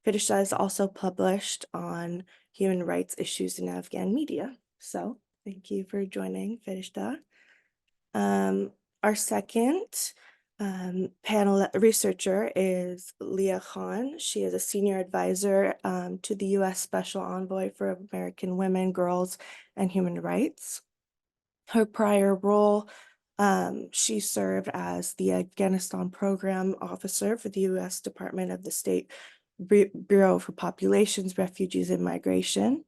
Firishta is also published on human rights issues in Afghan media. So thank you for joining, Firishta. Our second panel researcher is Leah Khan. She is a senior advisor to the U.S. Special Envoy for American Women, Girls, and Human Rights. Her prior role, she served as the Afghanistan Program Officer for the U.S. Department of the State Bureau for Populations, Refugees, and Migration.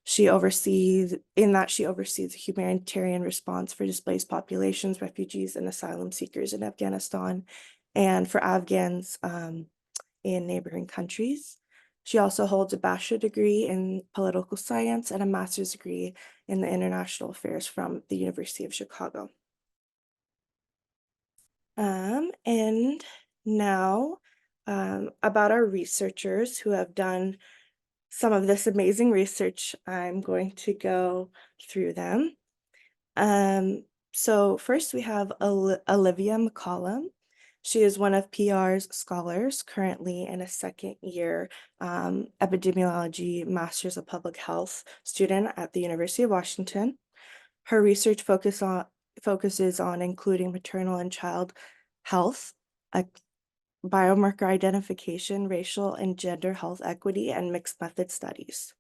She oversees the humanitarian response for displaced populations, refugees, and asylum seekers in Afghanistan, and for Afghans in neighboring countries. She also holds a bachelor's degree in political science and a master's degree in the international affairs from the University of Chicago. And now about our researchers who have done some of this amazing research. I'm going to go through them. So first we have Olivia McCollum. She is one of PR's scholars, currently in a second year epidemiology Masters of Public Health student at the University of Washington. Her research focuses on including maternal and child health, biomarker identification, racial and gender health equity, and mixed method studies.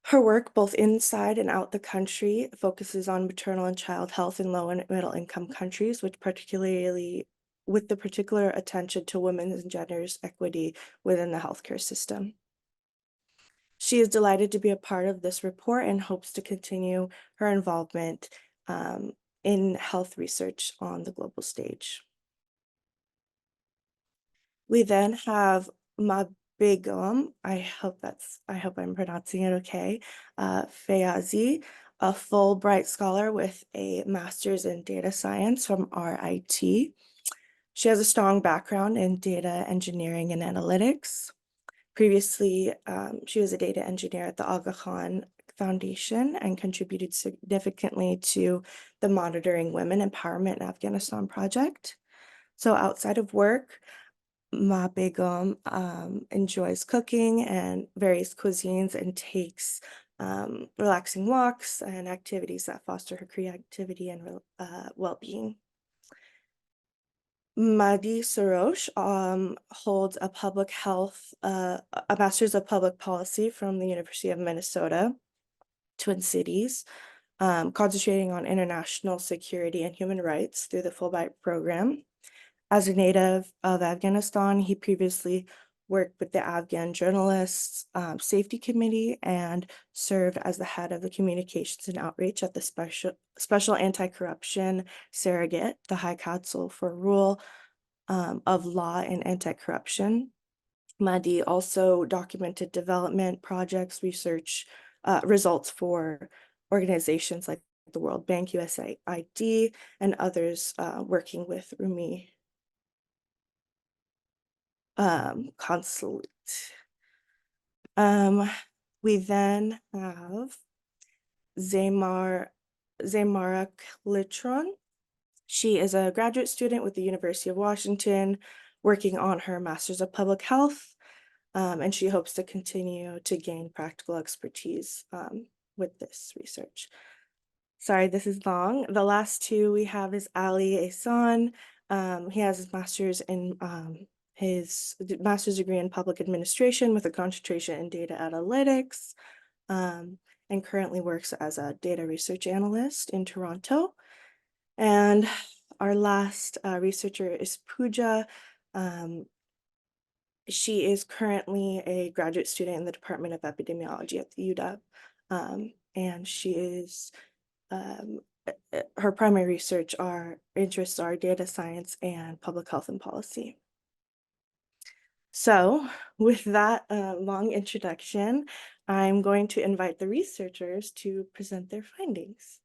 Her work, both inside and out the country, focuses on maternal and child health in low and middle income countries, with the particular attention to women's and genders equity within the healthcare system. She is delighted to be a part of this report and hopes to continue her involvement in health research on the global stage. We then have Mabegum, I hope I'm pronouncing it okay, Fayazi, a Fulbright scholar with a master's in data science from RIT. She has a strong background in data engineering and analytics. Previously, she was a data engineer at the Aga Khan Foundation and contributed significantly to the Monitoring Women Empowerment in Afghanistan project. So outside of work, Ma Begum enjoys cooking and various cuisines and takes relaxing walks and activities that foster her creativity and well-being. Madi Sarosh holds a master's of public policy from the University of Minnesota, Twin Cities, concentrating on international security and human rights through the Fulbright program. As a native of Afghanistan, he previously worked with the Afghan Journalists Safety Committee and served as the head of the communications and outreach at the Special Anti-Corruption Surrogate, the High Council for Rule of Law and Anti-Corruption. Mahdi also documented development projects, research results for organizations like the World Bank, USAID, and others working with Rumi consulate. We then have Zaymara Klitron. She is a graduate student with the University of Washington, working on her Master's of Public Health, and she hopes to continue to gain practical expertise with this research. Sorry, this is long. The last two we have is Ali Ehsan. He has his master's degree in public administration with a concentration in data analytics, and currently works as a data research analyst in Toronto. And our last researcher is Pooja. She is currently a graduate student in the Department of Epidemiology at the UW, and she is her primary research interests are data science and public health and policy. So with that long introduction, I'm going to invite the researchers to present their findings.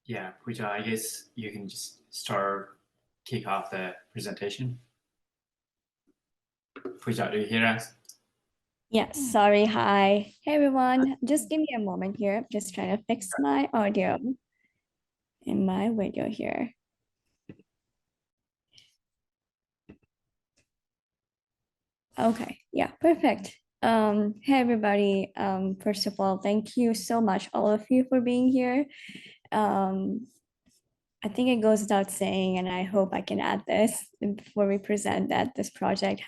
Yeah, Pooja, I guess you can just kick off the presentation. Pooja, do you hear us? Yeah, sorry. Hi. Hey everyone. Just give me a moment here. I'm just trying to fix my audio in my video here. Okay, yeah, perfect. Hey everybody. First of all, thank you so much, all of you, for being here. Um, I think it goes without saying, and I hope I can add this before we present, that this project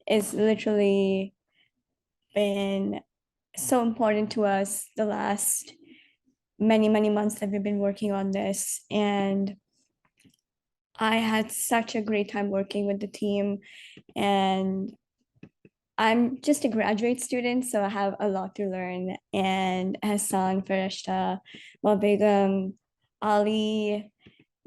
is literally been so important to us the last many months that we've been working on this. And I had such a great time working with the team, and I'm just a graduate student, so I have a lot to learn. And Hassan, Farishta, Begum, Ali,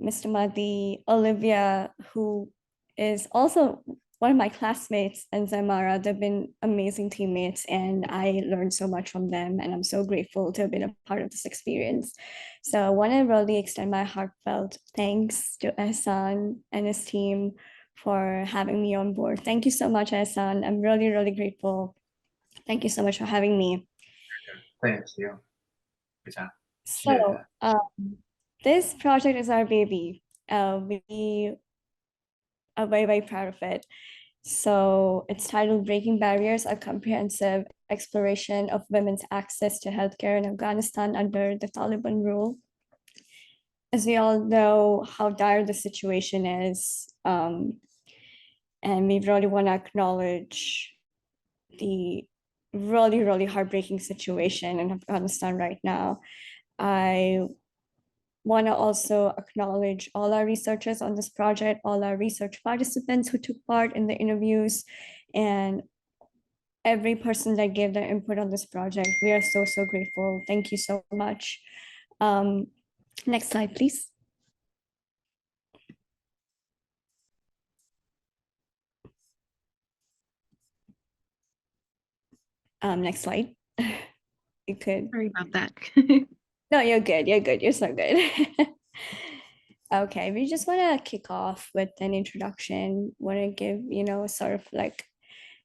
Mr. Madi, Olivia, who is also one of my classmates, and Zamara. They've been amazing teammates, and I learned so much from them. And I'm so grateful to have been a part of this experience. So I want to really extend my heartfelt thanks to Hassan and his team for having me on board. Thank you so much, Hassan. I'm really grateful. Thank you so much for having me. Thank you, Pooja. Appreciate So, that. this project is our baby. We are very proud of it. So it's titled Breaking Barriers, a comprehensive exploration of women's access to healthcare in Afghanistan under the Taliban rule. As we all know how dire the situation is, and we really want to acknowledge the really heartbreaking situation in Afghanistan right now. I want to also acknowledge all our researchers on this project, all our research participants who took part in the interviews, and every person that gave their input on this project. We are so grateful. Thank you so much. Next slide, please. Next slide. You could. Sorry about that. No, you're good. You're good. You're so good. Okay, we just want to kick off with an introduction. Want to give, sort of like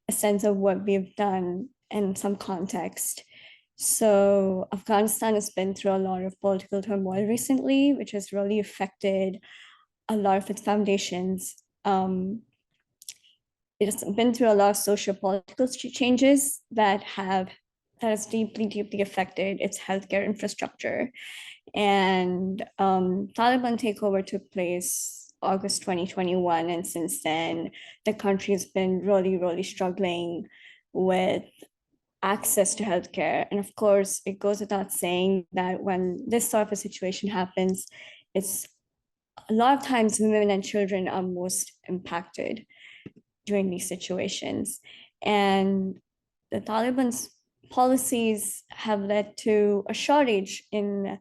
a sense of what we've done and some context. So Afghanistan has been through a lot of political turmoil recently, which has really affected a lot of its foundations. It has been through a lot of social political changes that has deeply affected its healthcare infrastructure. And Taliban takeover took place August 2021, and since then, the country has been really struggling with access to healthcare. And of course, it goes without saying that when this sort of a situation happens, it's a lot of times women and children are most impacted during these situations. And the Taliban's policies have led to a shortage in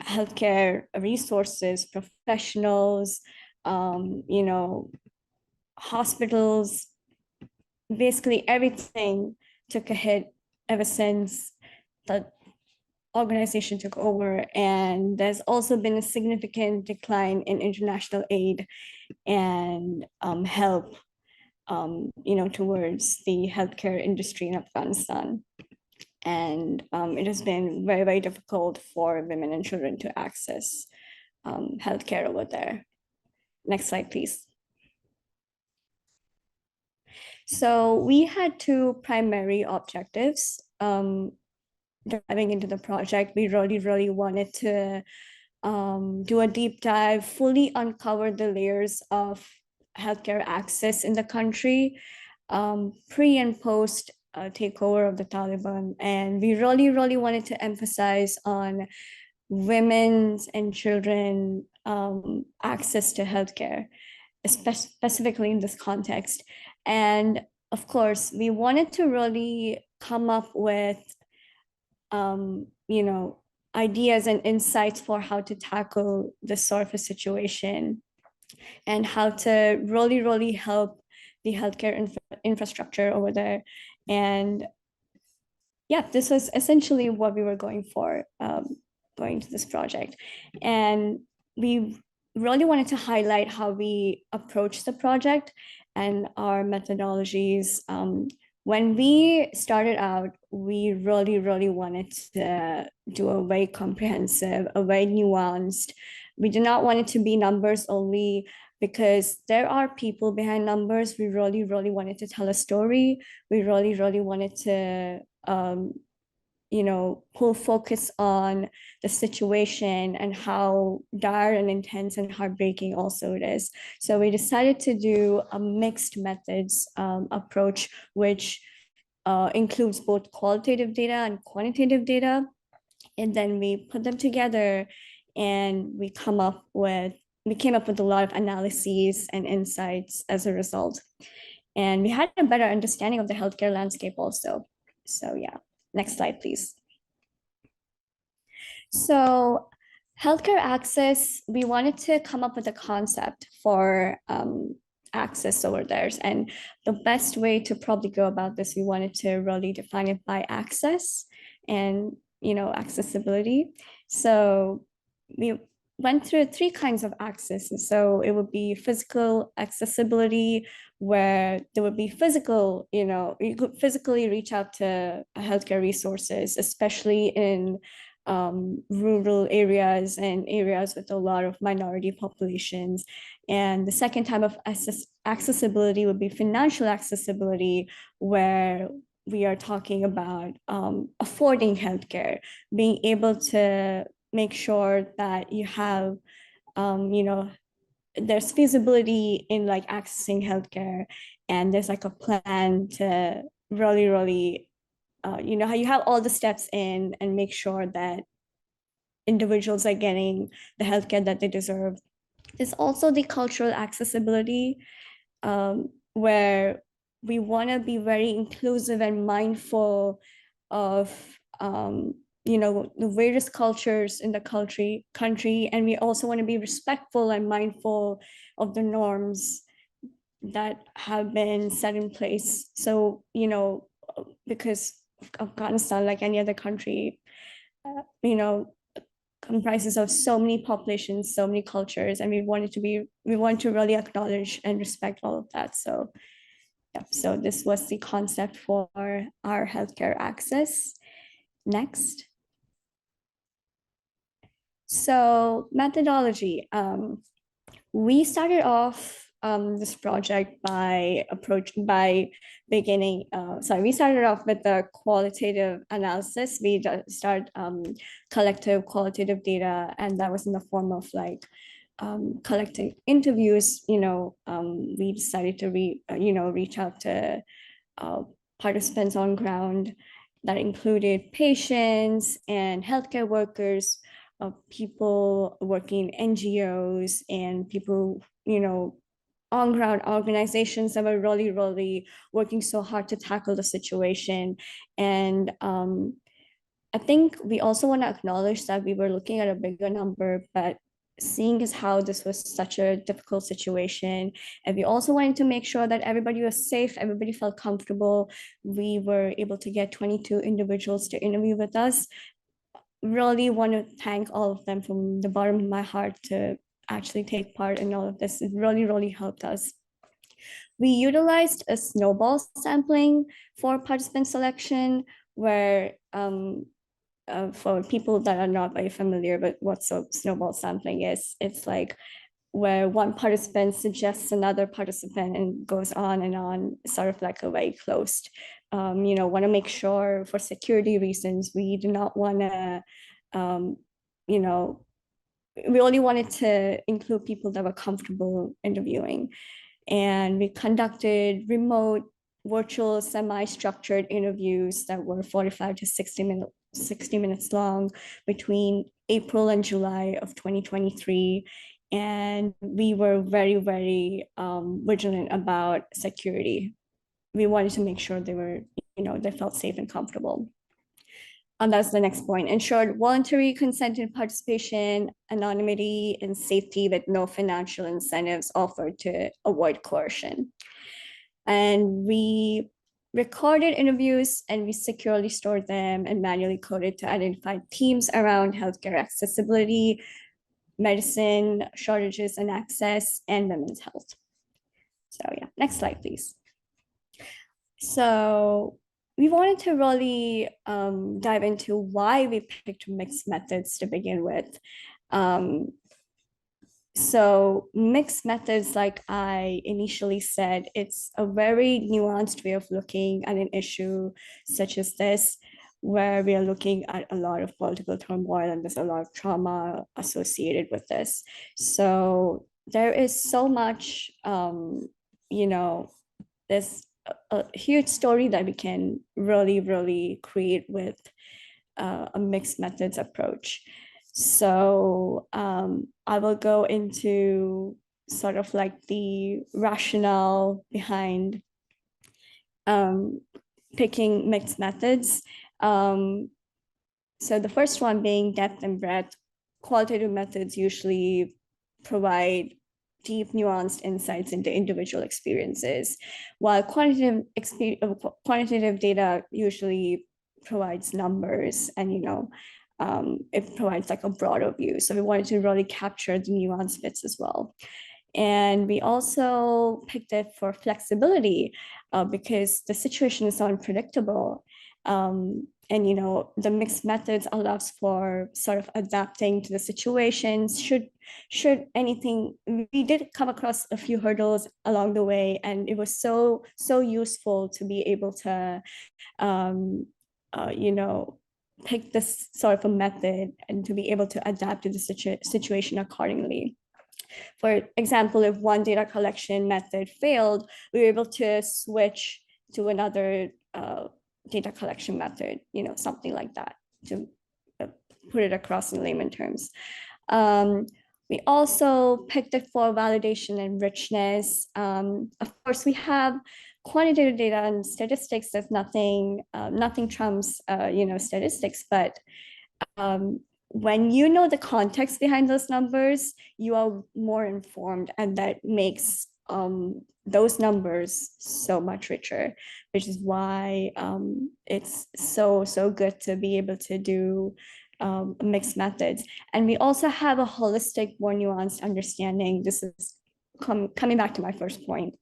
healthcare resources, professionals, hospitals. Basically, everything took a hit ever since the organization took over. And there's also been a significant decline in international aid and help, towards the healthcare industry in Afghanistan. And it has been very difficult for women and children to access healthcare over there. Next slide, please. So we had two primary objectives diving into the project. We really wanted to do a deep dive, fully uncover the layers of healthcare access in the country, pre and post takeover of the Taliban. And we really wanted to emphasize on women's and children access to healthcare, specifically in this context. And of course, we wanted to really come up with, ideas and insights for how to tackle this sort of a situation and how to really help the healthcare infrastructure over there. And yeah, this was essentially what we were going for, going to this project. And we really wanted to highlight how we approached the project and our methodologies. When we started out, we really wanted to do a very comprehensive, a very nuanced. We did not want it to be numbers only, because there are people behind numbers. We really wanted to tell a story. We really wanted to pull focus on the situation and how dire and intense and heartbreaking also it is. So we decided to do a mixed methods approach, which includes both qualitative data and quantitative data. And then we put them together, and we came up with a lot of analyses and insights as a result. And we had a better understanding of the healthcare landscape also. So yeah, next slide, please. So healthcare access, we wanted to come up with a concept for access over there. And the best way to probably go about this, we wanted to really define it by access and, accessibility. So we went through 3 kinds of access. So it would be physical accessibility, where there would be physical, you could physically reach out to healthcare resources, especially in rural areas and areas with a lot of minority populations. And the second type of accessibility would be financial accessibility, where we are talking about affording healthcare, being able to make sure that you have, there's feasibility in like accessing healthcare, and there's like a plan to really how you have all the steps in and make sure that individuals are getting the healthcare that they deserve. There's also the cultural accessibility, where we want to be very inclusive and mindful of the various cultures in the country, and we also want to be respectful and mindful of the norms that have been set in place. So because Afghanistan, like any other country, comprises of so many populations, so many cultures, and we want to really acknowledge and respect all of that. So yeah, so this was the concept for our healthcare access. Next. So methodology. We started off this project by we started off with the qualitative analysis. We started collective qualitative data, and that was in the form of like collecting interviews. We decided to reach out to participants on ground, that included patients and healthcare workers, people working in NGOs, and people, on ground organizations that were really working so hard to tackle the situation. And I think we also want to acknowledge that we were looking at a bigger number, but seeing as how this was such a difficult situation, and we also wanted to make sure that everybody was safe, everybody felt comfortable, we were able to get 22 individuals to interview with us. Really want to thank all of them from the bottom of my heart to actually take part in all of this. It really helped us. We utilized a snowball sampling for participant selection, where for people that are not very familiar with what snowball sampling is, it's like where one participant suggests another participant and goes on and on, sort of like a very closed, want to make sure for security reasons, we do not want to, we only wanted to include people that were comfortable interviewing. And we conducted remote, virtual, semi-structured interviews that were 45 to 60 minutes long between April and July of 2023. And we were very vigilant about security. We wanted to make sure they felt safe and comfortable. And that's the next point. Ensured voluntary consented participation, anonymity, and safety with no financial incentives offered to avoid coercion. And we recorded interviews, and we securely stored them and manually coded to identify themes around healthcare accessibility, medicine shortages and access, and women's health. So yeah, next slide, please. So we wanted to really dive into why we picked mixed methods to begin with. So mixed methods, like I initially said, it's a very nuanced way of looking at an issue such as this, where we are looking at a lot of political turmoil and there's a lot of trauma associated with this. So there is so much, you know, there's a huge story that we can really create with a mixed methods approach. So I will go into sort of like the rationale behind picking mixed methods. So the first one being depth and breadth. Qualitative methods usually provide deep, nuanced insights into individual experiences, while quantitative data usually provides numbers and it provides like a broader view. So we wanted to really capture the nuanced bits as well. And we also picked it for flexibility because the situation is so unpredictable. And the mixed methods allows for sort of adapting to the situations. Should anything, we did come across a few hurdles along the way, and it was so useful to be able to pick this sort of a method and to be able to adapt to the situation accordingly. For example, if one data collection method failed, we were able to switch to another data collection method, something like that, to put it across in layman terms. We also picked it for validation and richness. Of course, we have quantitative data and statistics. There's nothing trumps statistics, but when you know the context behind those numbers, you are more informed, and that makes those numbers so much richer, which is why it's so good to be able to do mixed methods. And we also have a holistic, more nuanced understanding. This is coming back to my first point.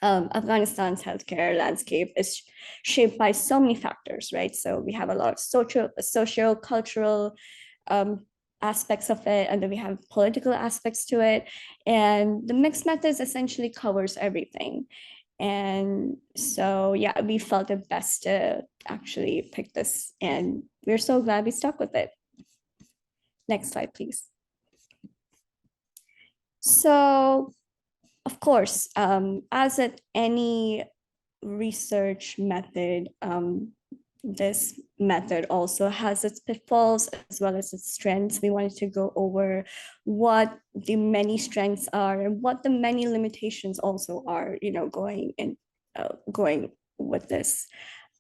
Afghanistan's healthcare landscape is shaped by so many factors, right? So we have a lot of social, cultural aspects of it, and then we have political aspects to it. And the mixed methods essentially covers everything. And so, yeah, we felt it best to actually pick this, and we're so glad we stuck with it. Next slide, please. So, of course, as at any research method, this method also has its pitfalls as well as its strengths. We wanted to go over what the many strengths are and what the many limitations also are, going with this.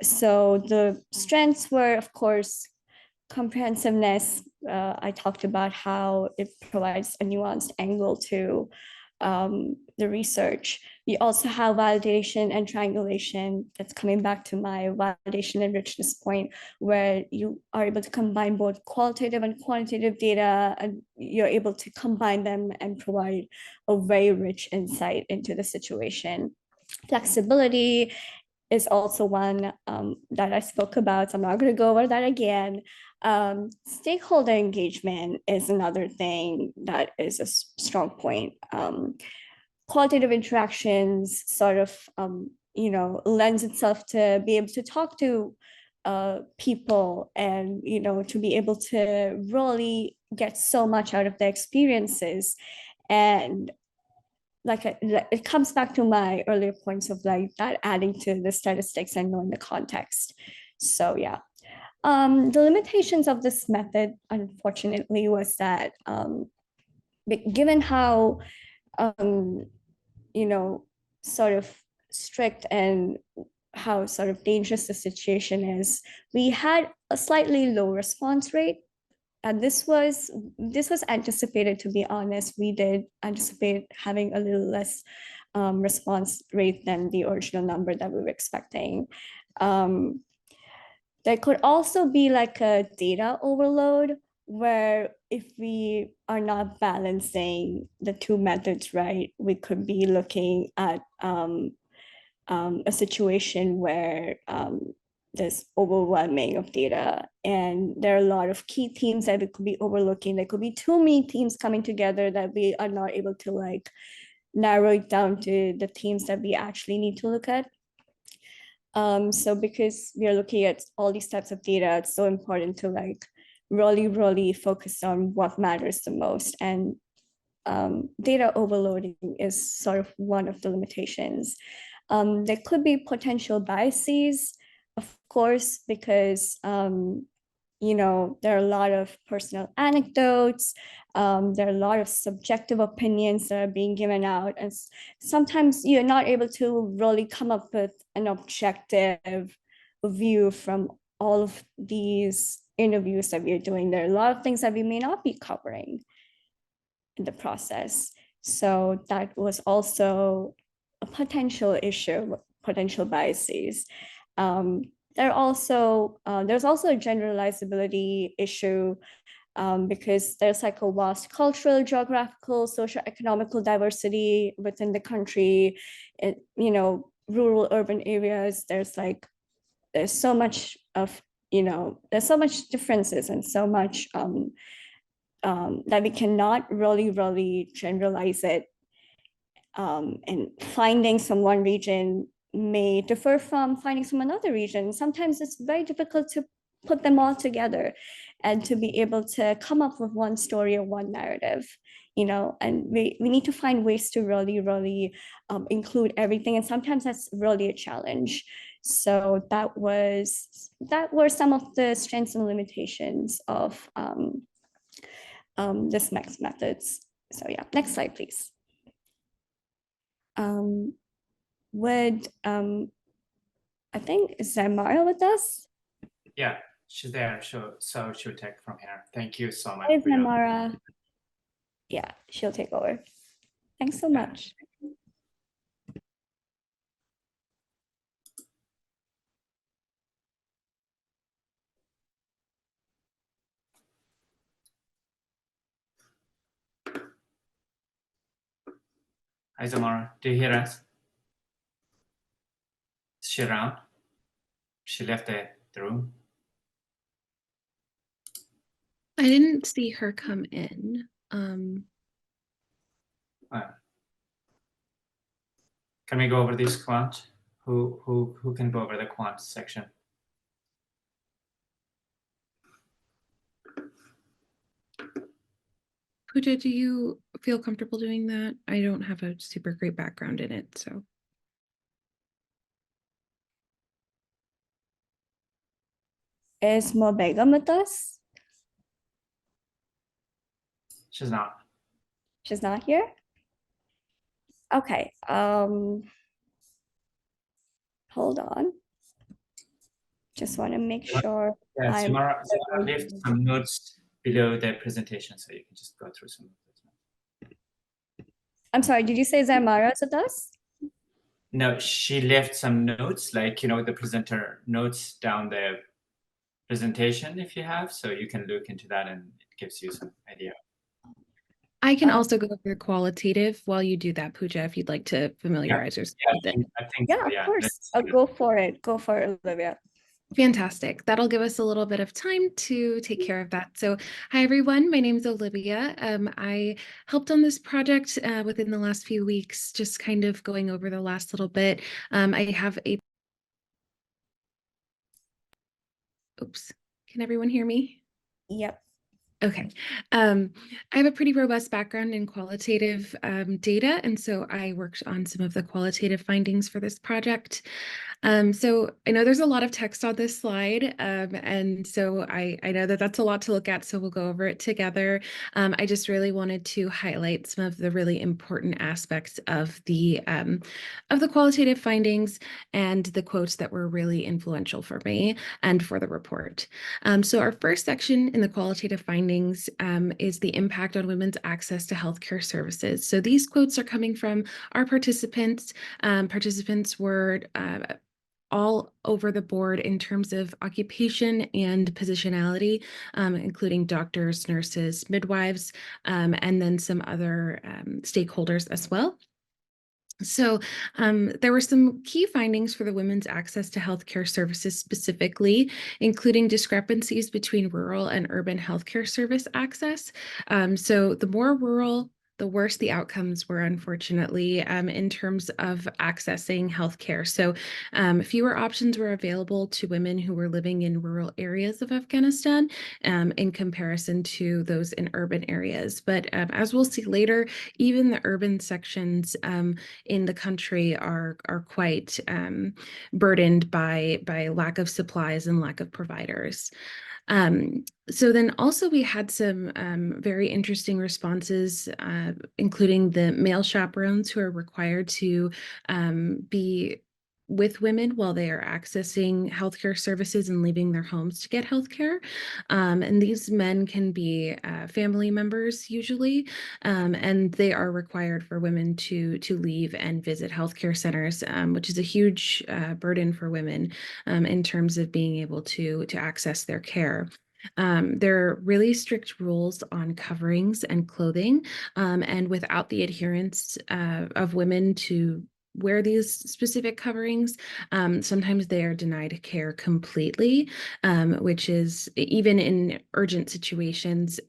So the strengths were, of course, comprehensiveness. I talked about how it provides a nuanced angle to the research. We also have validation and triangulation. That's coming back to my validation and richness point, where you are able to combine both qualitative and quantitative data, and you're able to combine them and provide a very rich insight into the situation. Flexibility is also one that I spoke about, so I'm not going to go over that again. Stakeholder engagement is another thing that is a strong point. Qualitative interactions sort of lends itself to be able to talk to people, and to be able to really get so much out of their experiences. And it comes back to my earlier points of like that adding to the statistics and knowing the context. So yeah. The limitations of this method, unfortunately, was that given how sort of strict and how sort of dangerous the situation is, we had a slightly low response rate. And this was anticipated, to be honest. We did anticipate having a little less response rate than the original number that we were expecting. There could also be like a data overload, where if we are not balancing the two methods right, we could be looking at a situation where there's overwhelming of data and there are a lot of key themes that we could be overlooking. There could be too many themes coming together that we are not able to like narrow it down to the themes that we actually need to look at. So because we are looking at all these types of data, it's so important to like really focus on what matters the most. And data overloading is sort of one of the limitations. There could be potential biases, of course, because there are a lot of personal anecdotes, there are a lot of subjective opinions that are being given out, and sometimes you're not able to really come up with an objective view from all of these interviews that we're doing. There are a lot of things that we may not be covering in the process. So that was also a potential issue, potential biases. There's also a generalizability issue because there's like a vast cultural, geographical, social, economical diversity within the country. Rural, urban areas, there's so much of, there's so much differences and so much that we cannot really generalize it. And findings from one region may differ from findings from another region. Sometimes it's very difficult to put them all together and to be able to come up with one story or one narrative, and we need to find ways to really include everything. And sometimes that's really a challenge. So that were some of the strengths and limitations of this next methods. So yeah, next slide, please. Would I think, is Zamara with us? Yeah, she's there. So she'll take from here. Thank you so much. Hi, Zamara. Yeah, she'll take over. Thanks so much. Hi, Zamara. Do you hear us? Is she around? She left the room. I didn't see her come in. Can we go over this quant? Who can go over the quant section? Pooja, do you feel comfortable doing that? I don't have a super great background in it, so. Is Mobegum with us? She's not. She's not here? Okay, hold on. Just want to make sure. Yeah, Zamara left some notes below the presentation, so you can just go through some of those. I'm sorry, did you say Zamara is with us? No, she left some notes, like, the presenter notes down the presentation if you have, so you can look into that and it gives you some idea. I can also go over qualitative while you do that, Pooja, if you'd like to familiarize yourself with it. I think Yeah, so, of course. Go for it. Go for it, Olivia. Fantastic. That'll give us a little bit of time to take care of that. So, hi, everyone. My name is Olivia. I helped on this project within the last few weeks, just kind of going over the last little bit. I have a... Oops. Can everyone hear me? Yep. Okay. I have a pretty robust background in qualitative data, and so I worked on some of the qualitative findings for this project. So I know there's a lot of text on this slide, and so I know that that's a lot to look at, so we'll go over it together. I just really wanted to highlight some of the really important aspects of the qualitative findings and the quotes that were really influential for me and for the report. So our first section in the qualitative findings is the impact on women's access to healthcare services. So these quotes are coming from our participants. Participants were all over the board in terms of occupation and positionality, including doctors, nurses, midwives, and then some other stakeholders as well. So there were some key findings for the women's access to healthcare services specifically, including discrepancies between rural and urban healthcare service access. So the more rural, the worse the outcomes were, unfortunately, in terms of accessing healthcare. So fewer options were available to women who were living in rural areas of Afghanistan in comparison to those in urban areas. But as we'll see later, even the urban sections in the country are quite burdened by lack of supplies and lack of providers. So then also we had some very interesting responses, including the male chaperones who are required to be with women while they are accessing healthcare services and leaving their homes to get healthcare. And these men can be family members usually, and they are required for women to leave and visit healthcare centers, which is a huge burden for women in terms of being able to access their care. There are really strict rules on coverings and clothing, and without the adherence of women to wear these specific coverings, sometimes they are denied care completely, which is even in urgent situations,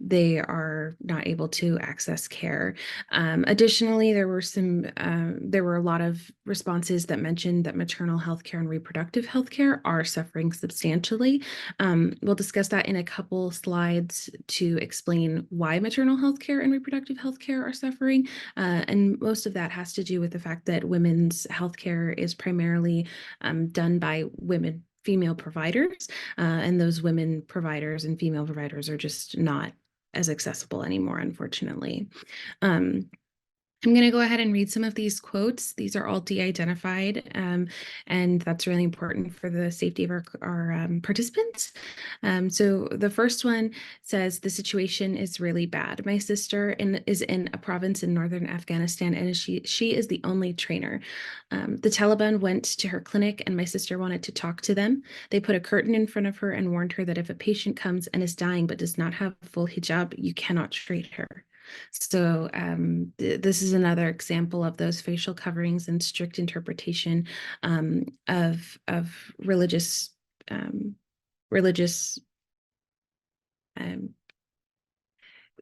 they are not able to access care. Additionally, there were a lot of responses that mentioned that maternal health care and reproductive health care are suffering substantially. We'll discuss that in a couple slides to explain why maternal health care and reproductive health care are suffering. And most of that has to do with the fact that women's healthcare is primarily done by female providers, and those women providers and female providers are just not as accessible anymore, unfortunately. I'm going to go ahead and read some of these quotes. These are all de-identified, and that's really important for the safety of our participants. So the first one says, "The situation is really bad. My sister is in a province in northern Afghanistan, and she is the only trainer. The Taliban went to her clinic, and my sister wanted to talk to them. They put a curtain in front of her and warned her that if a patient comes and is dying but does not have full hijab, you cannot treat her." So this is another example of those facial coverings and strict interpretation of religious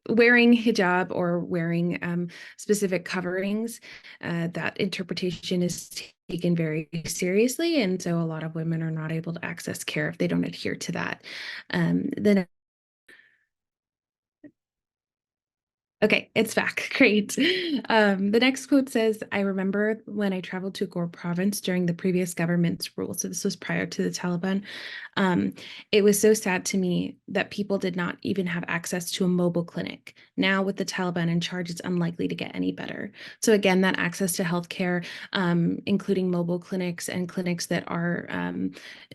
wearing hijab or wearing specific coverings. That interpretation is taken very seriously, and so a lot of women are not able to access care if they don't adhere to that. Then Okay, it's back. Great. The next quote says, "I remember when I traveled to Gore province during the previous government's rule." So this was prior to the Taliban. "It was so sad to me that people did not even have access to a mobile clinic. Now with the Taliban in charge, it's unlikely to get any better." So again, that access to healthcare, including mobile clinics and clinics that are,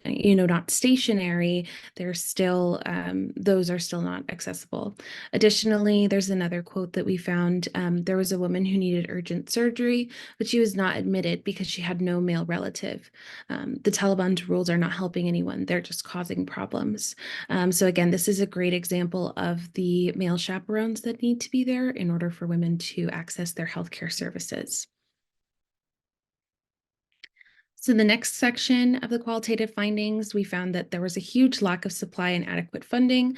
not stationary, those are still not accessible. Additionally, there's another quote that we found. There was a woman who needed urgent surgery, but she was not admitted because she had no male relative. The Taliban's rules are not helping anyone. They're just causing problems. So again, this is a great example of the male chaperones that need to be there in order for women to access their healthcare services. So the next section of the qualitative findings, we found that there was a huge lack of supply and adequate funding,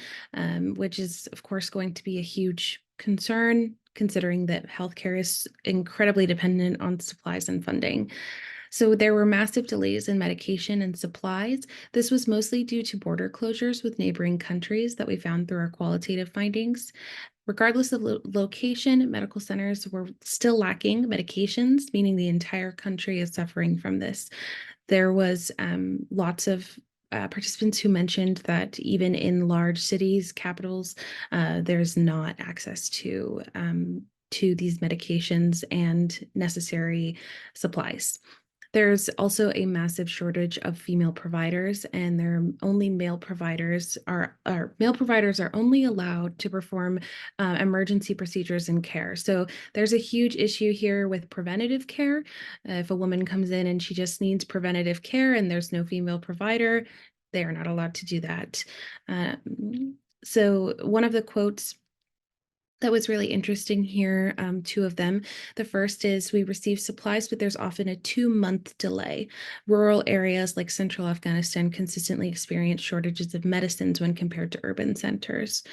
which is, of course, going to be a huge concern, considering that healthcare is incredibly dependent on supplies and funding. So there were massive delays in medication and supplies. This was mostly due to border closures with neighboring countries that we found through our qualitative findings. Regardless of location, medical centers were still lacking medications, meaning the entire country is suffering from this. There was lots of participants who mentioned that even in large cities, capitals, there's not access to these medications and necessary supplies. There's also a massive shortage of female providers, and male providers are only allowed to perform emergency procedures and care. So there's a huge issue here with preventative care. If a woman comes in and she just needs preventative care and there's no female provider, they are not allowed to do that. So one of the quotes that was really interesting here, two of them. The first is, we receive supplies, but there's often a 2-month delay. Rural areas like central Afghanistan consistently experience shortages of medicines when compared to urban centers.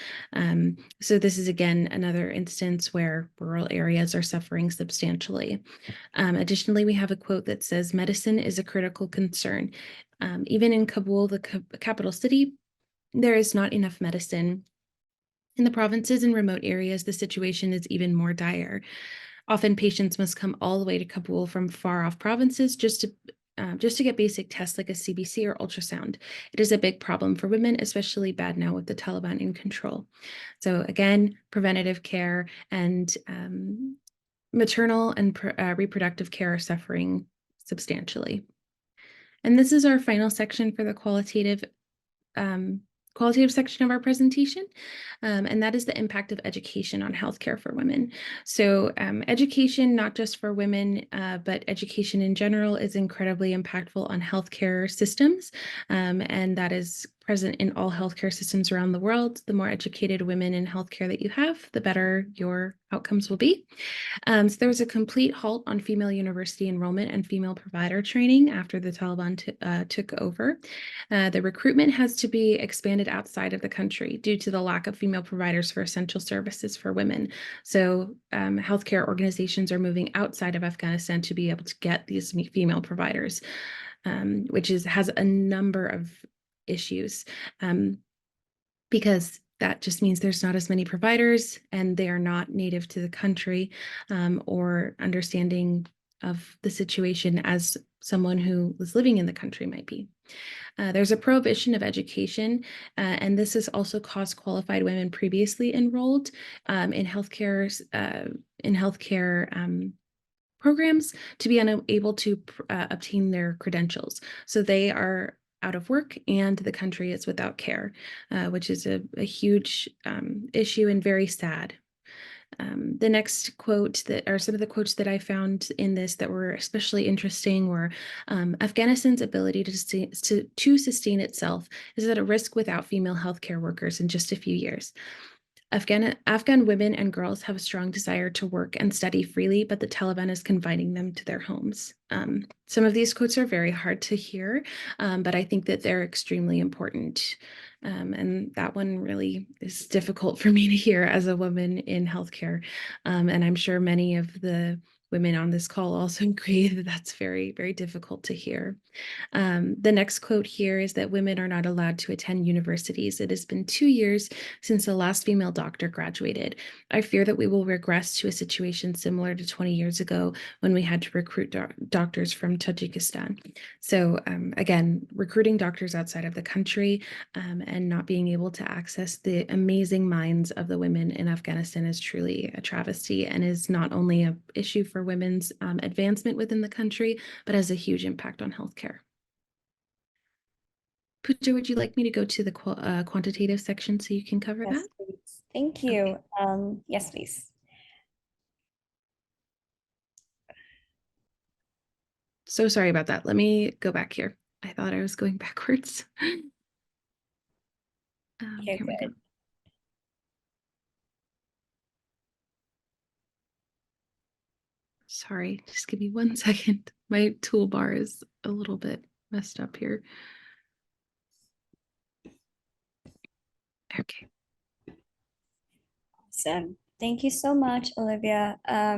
So this is, again, another instance where rural areas are suffering substantially. Additionally, we have a quote that says, medicine is a critical concern. Even in Kabul, the capital city, there is not enough medicine. In the provinces and remote areas, the situation is even more dire. Often patients must come all the way to Kabul from far off provinces just to get basic tests like a CBC or ultrasound. It is a big problem for women, especially bad now with the Taliban in control. So again, preventative care and maternal and reproductive care are suffering substantially. And this is our final section for the qualitative section of our presentation, and that is the impact of education on healthcare for women. So education, not just for women, but education in general, is incredibly impactful on healthcare systems, and that is present in all healthcare systems around the world. The more educated women in healthcare that you have, the better your outcomes will be. So there was a complete halt on female university enrollment and female provider training after the Taliban took over. The recruitment has to be expanded outside of the country due to the lack of female providers for essential services for women. So healthcare organizations are moving outside of Afghanistan to be able to get these female providers, which has a number of issues, because that just means there's not as many providers and they are not native to the country, or understanding of the situation as someone who was living in the country might be. There's a prohibition of education, and this has also caused qualified women previously enrolled in healthcare programs to be unable to obtain their credentials. So they are out of work and the country is without care, which is a huge issue and very sad. The next quote some of the quotes that I found in this that were especially interesting were, Afghanistan's ability to sustain itself is at a risk without female healthcare workers in just a few years. Afghan women and girls have a strong desire to work and study freely, but the Taliban is confining them to their homes. Some of these quotes are very hard to hear, but I think that they're extremely important. And that one really is difficult for me to hear as a woman in healthcare. And I'm sure many of the women on this call also agree that that's very, very difficult to hear. The next quote here is that women are not allowed to attend universities. It has been 2 years since the last female doctor graduated. I fear that we will regress to a situation similar to 20 years ago when we had to recruit doctors from Tajikistan. So again, recruiting doctors outside of the country and not being able to access the amazing minds of the women in Afghanistan is truly a travesty, and is not only an issue for women's advancement within the country, but has a huge impact on healthcare. Pooja, would you like me to go to the quantitative section so you can cover Yes, that? please. Thank you. Yes, please. So sorry about that. Let me go back here. I thought I was going backwards. You're Here we go. good. Sorry, just give me 1 second. My toolbar is a little bit messed up here. Okay. Awesome. Thank you so much, Olivia. I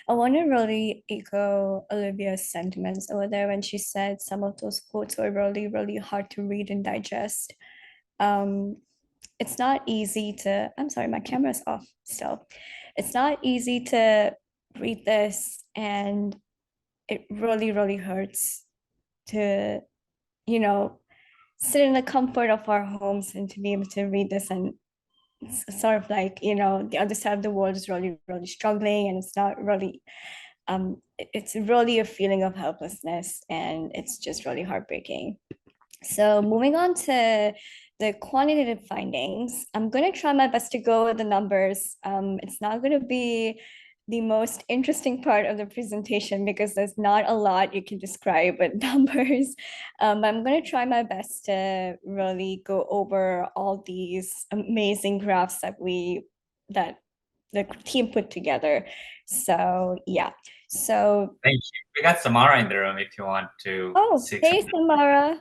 want to really echo Olivia's sentiments over there when she said some of those quotes were really, really hard to read and digest. It's not easy to, I'm sorry, my camera's off still. It's not easy to read this, and it really, really hurts to, sit in the comfort of our homes and to be able to read this, and it's sort of like, the other side of the world is really, really struggling, and it's not really it's really a feeling of helplessness, and it's just really heartbreaking. So moving on to the quantitative findings, I'm going to try my best to go with the numbers. It's not going to be the most interesting part of the presentation because there's not a lot you can describe with numbers. I'm going to try my best to really go over all these amazing graphs that the team put together. So yeah. So, Thank you. We got Samara in the room if you want to oh, see hey, some Samara.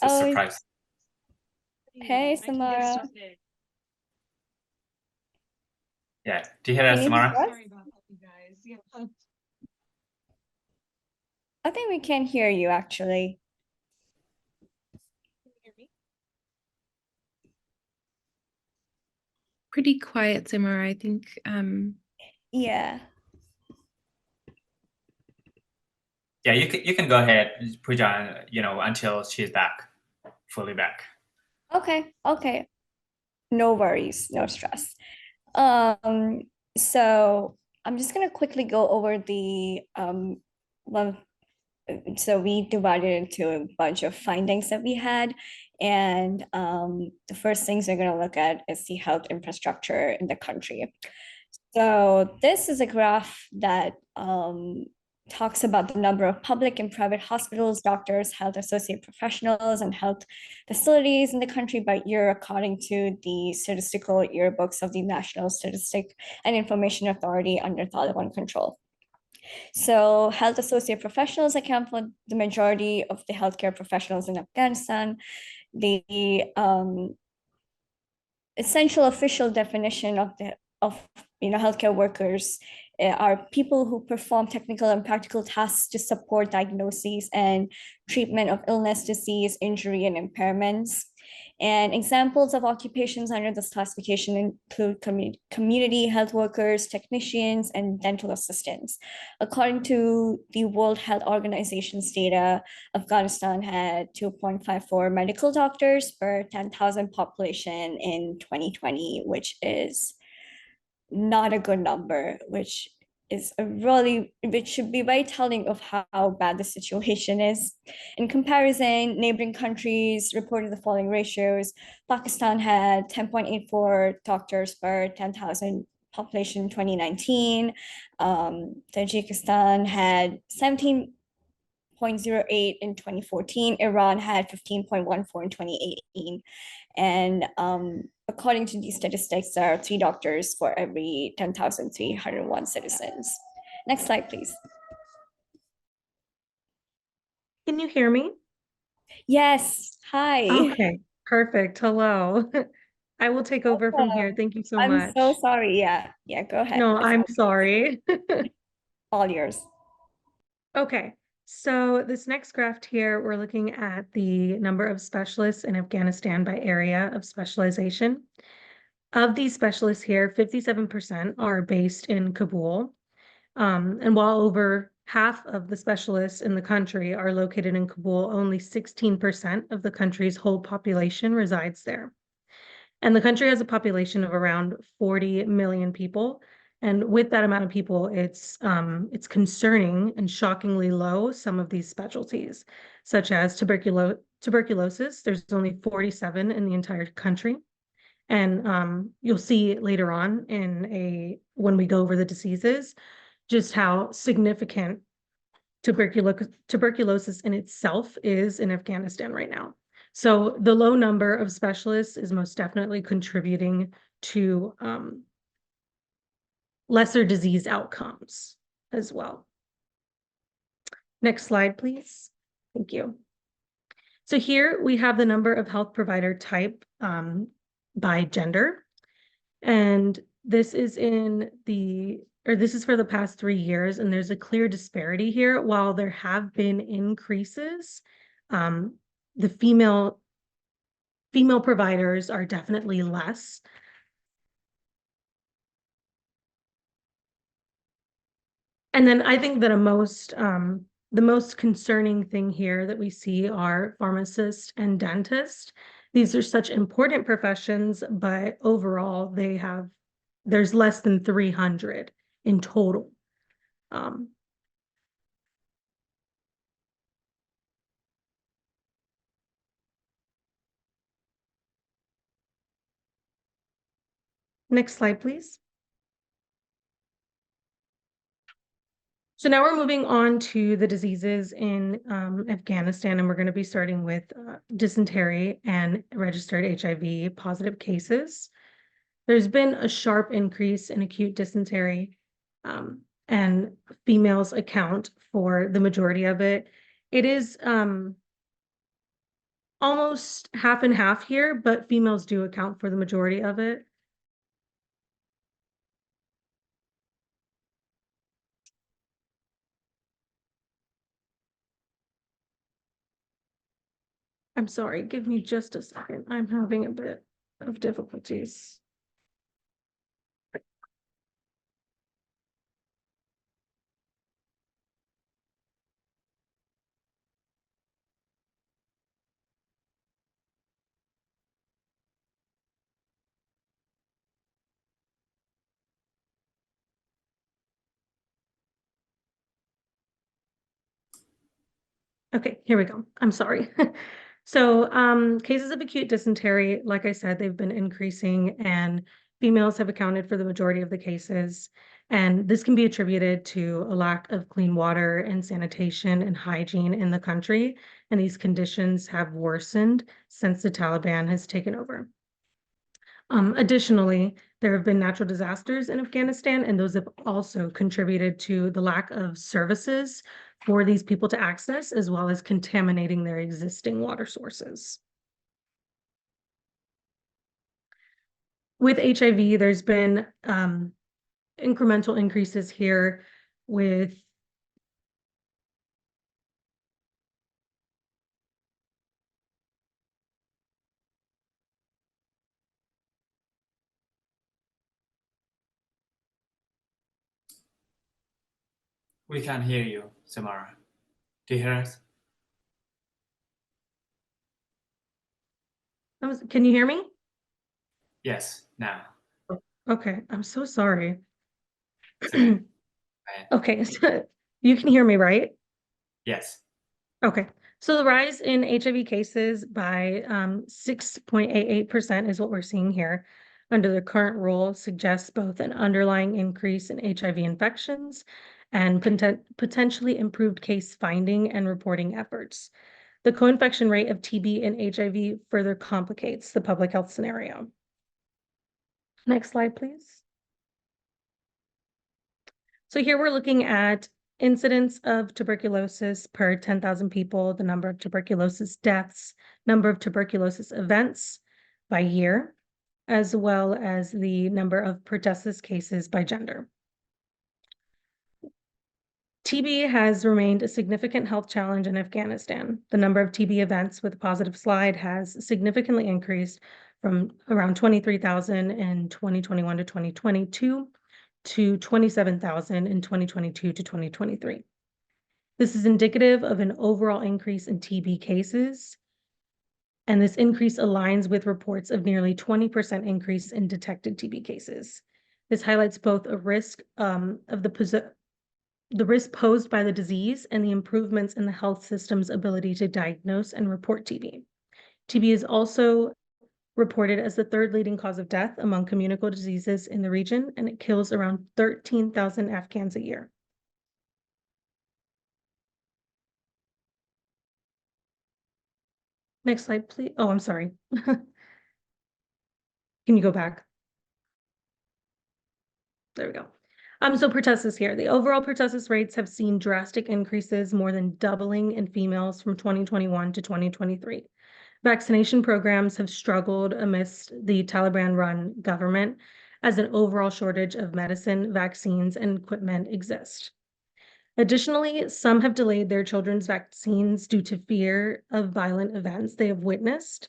Oh, surprise. hey, Samara. Yeah. Do you hear that, Can you Samara? hear us? Sorry about that, you guys. Yeah. I think we can hear you actually. Can you hear me? Pretty quiet, Samara. I think Yeah. Yeah, you can go ahead, Pooja, until she's back, fully back. Okay. No worries, no stress. Um, so I'm just gonna quickly go over the well, so we divided into a bunch of findings that we had, and the first things we're gonna look at is the health infrastructure in the country. So this is a graph that talks about the number of public and private hospitals, doctors, health associate professionals, and health facilities in the country by year according to the statistical yearbooks of the National Statistic and Information Authority under Taliban control. So health associate professionals account for the majority of the healthcare professionals in Afghanistan. The essential official definition of healthcare workers are people who perform technical and practical tasks to support diagnoses and treatment of illness, disease, injury, and impairments. And examples of occupations under this classification include community health workers, technicians, and dental assistants. According to the World Health Organization's data, Afghanistan had 2.54 medical doctors per 10,000 population in 2020, which is not a good number, which should be very telling of how bad the situation is. In comparison, neighboring countries reported the following ratios. Pakistan had 10.84 doctors per 10,000 population in 2019. Tajikistan had 17.08 in 2014. Iran had 15.14 in 2018. And according to these statistics, there are 3 doctors for every 10,301 citizens. Next slide, please. Can you hear me? Yes, hi. Okay, perfect. Hello. I will take over from here. Thank you so I'm much. so sorry. Yeah, go ahead. No, It's I'm sorry. all yours. Okay, so this next graph here, we're looking at the number of specialists in Afghanistan by area of specialization. Of these specialists here, 57% are based in Kabul. And while over half of the specialists in the country are located in Kabul, only 16% of the country's whole population resides there. And the country has a population of around 40 million people. And with that amount of people, it's concerning and shockingly low, some of these specialties, such as tuberculosis. There's only 47 in the entire country. And you'll see later on when we go over the diseases, just how significant tuberculosis in itself is in Afghanistan right now. So the low number of specialists is most definitely contributing to lesser disease outcomes as well. Next slide, please. Thank you. So here we have the number of health provider type by gender. And this is this is for the past 3 years, and there's a clear disparity here. While there have been increases, the female providers are definitely less. And then I think that the most concerning thing here that we see are pharmacists and dentists. These are such important professions, but overall there's less than 300 in total Next slide, please. So now we're moving on to the diseases in Afghanistan, and we're going to be starting with dysentery and registered HIV positive cases. There's been a sharp increase in acute dysentery, and females account for the majority of it. It is almost half and half here, but females do account for the majority of it. I'm sorry, give me just a second. I'm having a bit of difficulties. Okay, here we go. I'm sorry. So cases of acute dysentery, like I said, they've been increasing, and females have accounted for the majority of the cases. And this can be attributed to a lack of clean water and sanitation and hygiene in the country. And these conditions have worsened since the Taliban has taken over. Additionally, there have been natural disasters in Afghanistan, and those have also contributed to the lack of services for these people to access, as well as contaminating their existing water sources. With HIV, there's been incremental increases here with We can't hear you, Samara. Do you hear us? Can you hear me? Yes, now. Okay, I'm so sorry. It's okay. Okay, so you can hear me, right? Yes. Okay, so the rise in HIV cases by 6.88% is what we're seeing here under the current rule suggests both an underlying increase in HIV infections and potentially improved case finding and reporting efforts. The co-infection rate of TB and HIV further complicates the public health scenario. Next slide, please. So here we're looking at incidence of tuberculosis per 10,000 people, the number of tuberculosis deaths, number of tuberculosis events by year, as well as the number of pertussis cases by gender. TB has remained a significant health challenge in Afghanistan. The number of TB events with a positive slide has significantly increased from around 23,000 in 2021 to 2022 to 27,000 in 2022 to 2023. This is indicative of an overall increase in TB cases, and this increase aligns with reports of nearly 20% increase in detected TB cases. This highlights both a risk of the risk posed by the disease and the improvements in the health system's ability to diagnose and report TB. TB is also reported as the third leading cause of death among communicable diseases in the region, and it kills around 13,000 Afghans a year. Next slide, please. Oh, I'm sorry. Can you go back? There we go. So pertussis here. The overall pertussis rates have seen drastic increases, more than doubling in females from 2021 to 2023. Vaccination programs have struggled amidst the Taliban-run government as an overall shortage of medicine, vaccines, and equipment exist. Additionally, some have delayed their children's vaccines due to fear of violent events they have witnessed.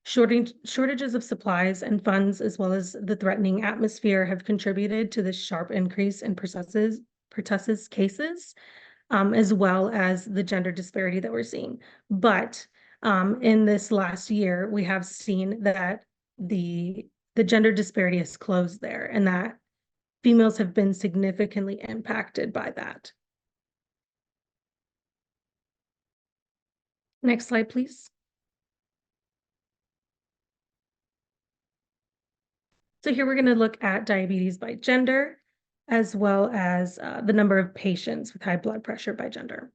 Shortages of supplies and funds, as well as the threatening atmosphere, have contributed to this sharp increase in pertussis cases, as well as the gender disparity that we're seeing. But in this last year, we have seen that the gender disparity has closed there, and that females have been significantly impacted by that. Next slide, please. So here we're going to look at diabetes by gender, as well as the number of patients with high blood pressure by gender.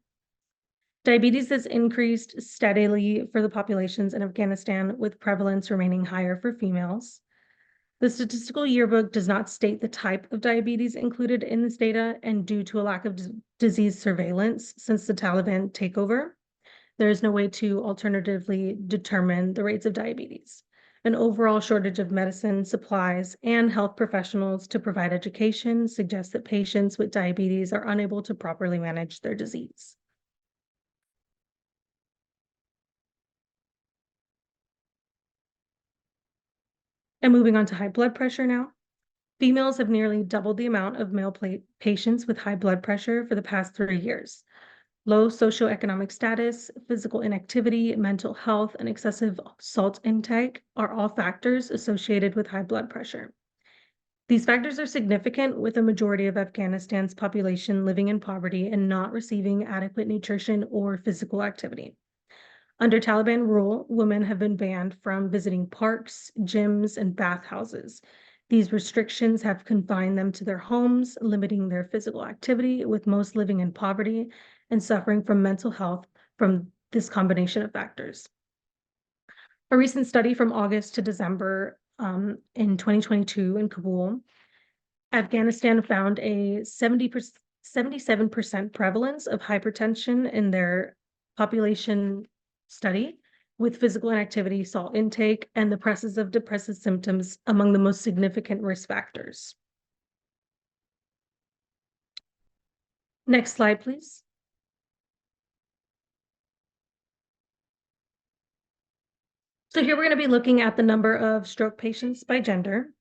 Diabetes has increased steadily for the populations in Afghanistan, with prevalence remaining higher for females. The statistical yearbook does not state the type of diabetes included in this data, and due to a lack of disease surveillance since the Taliban takeover, there is no way to alternatively determine the rates of diabetes. An overall shortage of medicine, supplies, and health professionals to provide education suggests that patients with diabetes are unable to properly manage their disease. And moving on to high blood pressure now. Females have nearly doubled the amount of male patients with high blood pressure for the past 3 years. Low socioeconomic status, physical inactivity, mental health, and excessive salt intake are all factors associated with high blood pressure. These factors are significant, with a majority of Afghanistan's population living in poverty and not receiving adequate nutrition or physical activity. Under Taliban rule, women have been banned from visiting parks, gyms, and bathhouses. These restrictions have confined them to their homes, limiting their physical activity, with most living in poverty and suffering from mental health from this combination of factors. A recent study from August to December in 2022 in Kabul, Afghanistan found a 77% prevalence of hypertension in their population study, with physical inactivity, salt intake, and the presence of depressive symptoms among the most significant risk factors. Next slide, please. So here we're going to be looking at the number of stroke patients by gender,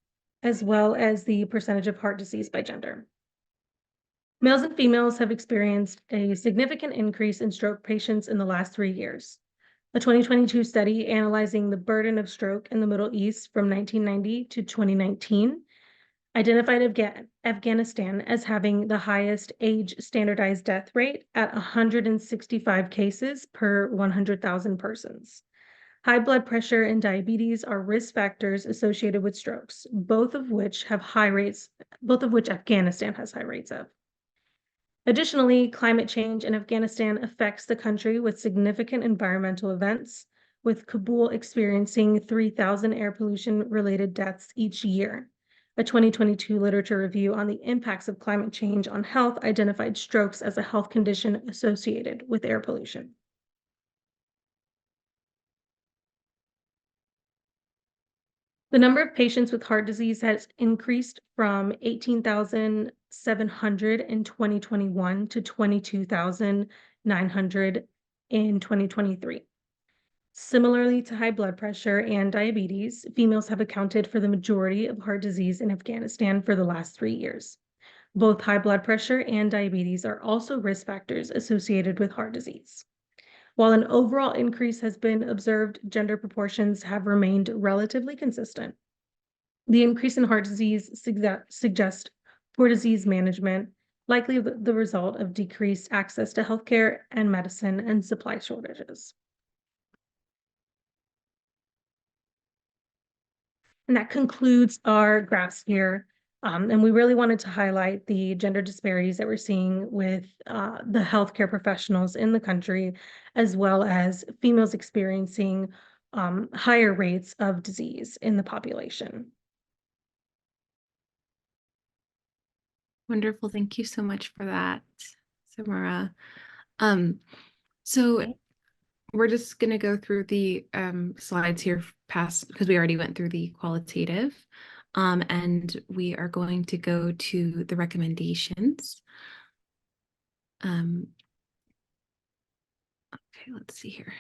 as well as the percentage of heart disease by gender. Males and females have experienced a significant increase in stroke patients in the last 3 years. A 2022 study analyzing the burden of stroke in the Middle East from 1990 to 2019 identified Afghanistan as having the highest age standardized death rate at 165 cases per 100,000 persons. High blood pressure and diabetes are risk factors associated with strokes, both of which Afghanistan has high rates of. Additionally, climate change in Afghanistan affects the country with significant environmental events, with Kabul experiencing 3,000 air pollution-related deaths each year. A 2022 literature review on the impacts of climate change on health identified strokes as a health condition associated with air pollution. The number of patients with heart disease has increased from 18,700 in 2021 to 22,900 in 2023. Similarly to high blood pressure and diabetes, females have accounted for the majority of heart disease in Afghanistan for the last 3 years. Both high blood pressure and diabetes are also risk factors associated with heart disease. While an overall increase has been observed, gender proportions have remained relatively consistent. The increase in heart disease suggests poor disease management, likely the result of decreased access to healthcare and medicine and supply shortages. And that concludes our graphs here. And we really wanted to highlight the gender disparities that we're seeing with the healthcare professionals in the country, as well as females experiencing higher rates of disease in the population. Wonderful. Thank you so much for that, Samara. So we're just going to go through the slides here past, because we already went through the qualitative. And we are going to go to the recommendations. Okay, let's see here.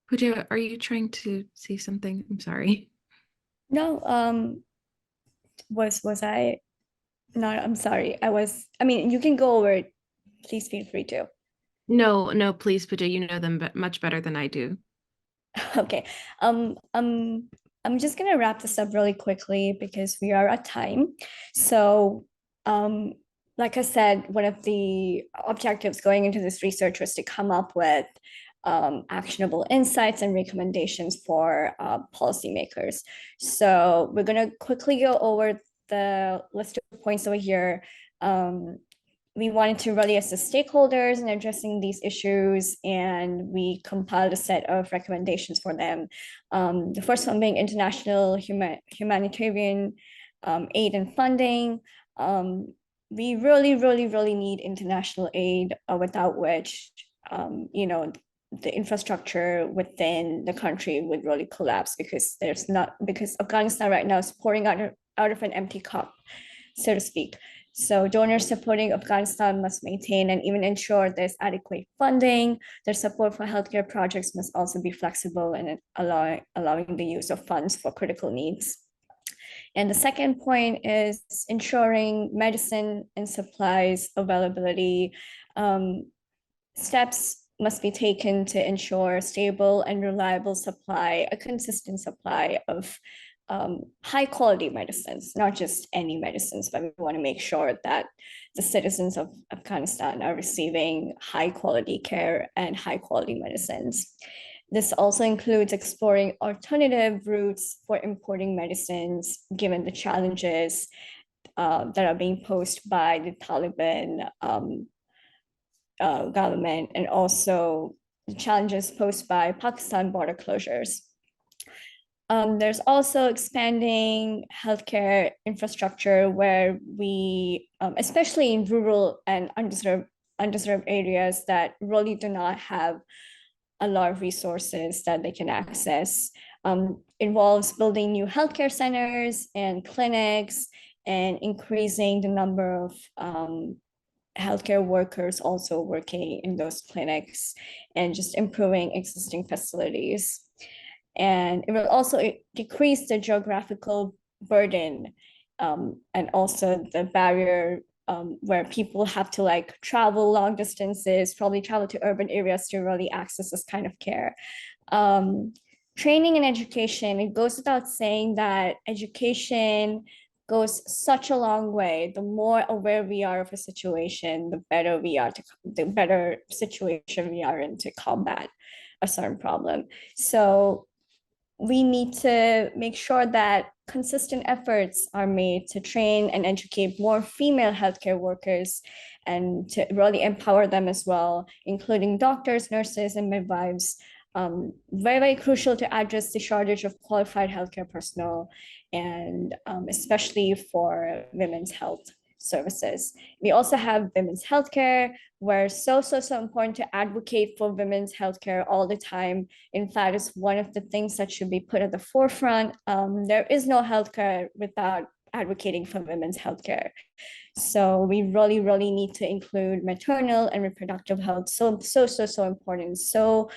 Pooja, are you trying to say something? I'm sorry. No, was I not? I'm sorry. I mean, you can go over it. Please feel free to. No, please, Pooja, you know them much better than I do. Okay. I'm just going to wrap this up really quickly because we are at time. So, like I said, one of the objectives going into this research was to come up with actionable insights and recommendations for policymakers. So we're going to quickly go over the list of points over here. We wanted to really assist stakeholders in addressing these issues, and we compiled a set of recommendations for them. The first one being international humanitarian aid and funding. We really need international aid, without which, the infrastructure within the country would really collapse because Afghanistan right now is pouring out of an empty cup, so to speak. So donors supporting Afghanistan must maintain and even ensure there's adequate funding. Their support for healthcare projects must also be flexible and allowing the use of funds for critical needs. And the second point is ensuring medicine and supplies availability. Steps must be taken to ensure stable and reliable supply, a consistent supply of high quality medicines, not just any medicines, but we want to make sure that the citizens of Afghanistan are receiving high quality care and high quality medicines. This also includes exploring alternative routes for importing medicines, given the challenges that are being posed by the Taliban government, and also the challenges posed by Pakistan border closures. There's also expanding healthcare infrastructure where we, especially in rural and underserved areas that really do not have a lot of resources that they can access, involves building new healthcare centers and clinics and increasing the number of healthcare workers also working in those clinics and just improving existing facilities. And it will also decrease the geographical burden, and also the barrier where people have to like travel long distances, probably travel to urban areas to really access this kind of care. Training and education, it goes without saying that education goes such a long way. The more aware we are of a situation, the better situation we are in to combat a certain problem. So we need to make sure that consistent efforts are made to train and educate more female healthcare workers and to really empower them as well, including doctors, nurses, and midwives. Very crucial to address the shortage of qualified healthcare personnel, and especially for women's health services. We also have women's healthcare, where so important to advocate for women's healthcare all the time. In fact, it's one of the things that should be put at the forefront. There is no healthcare without advocating for women's healthcare. So we really need to include maternal and reproductive health. So important. So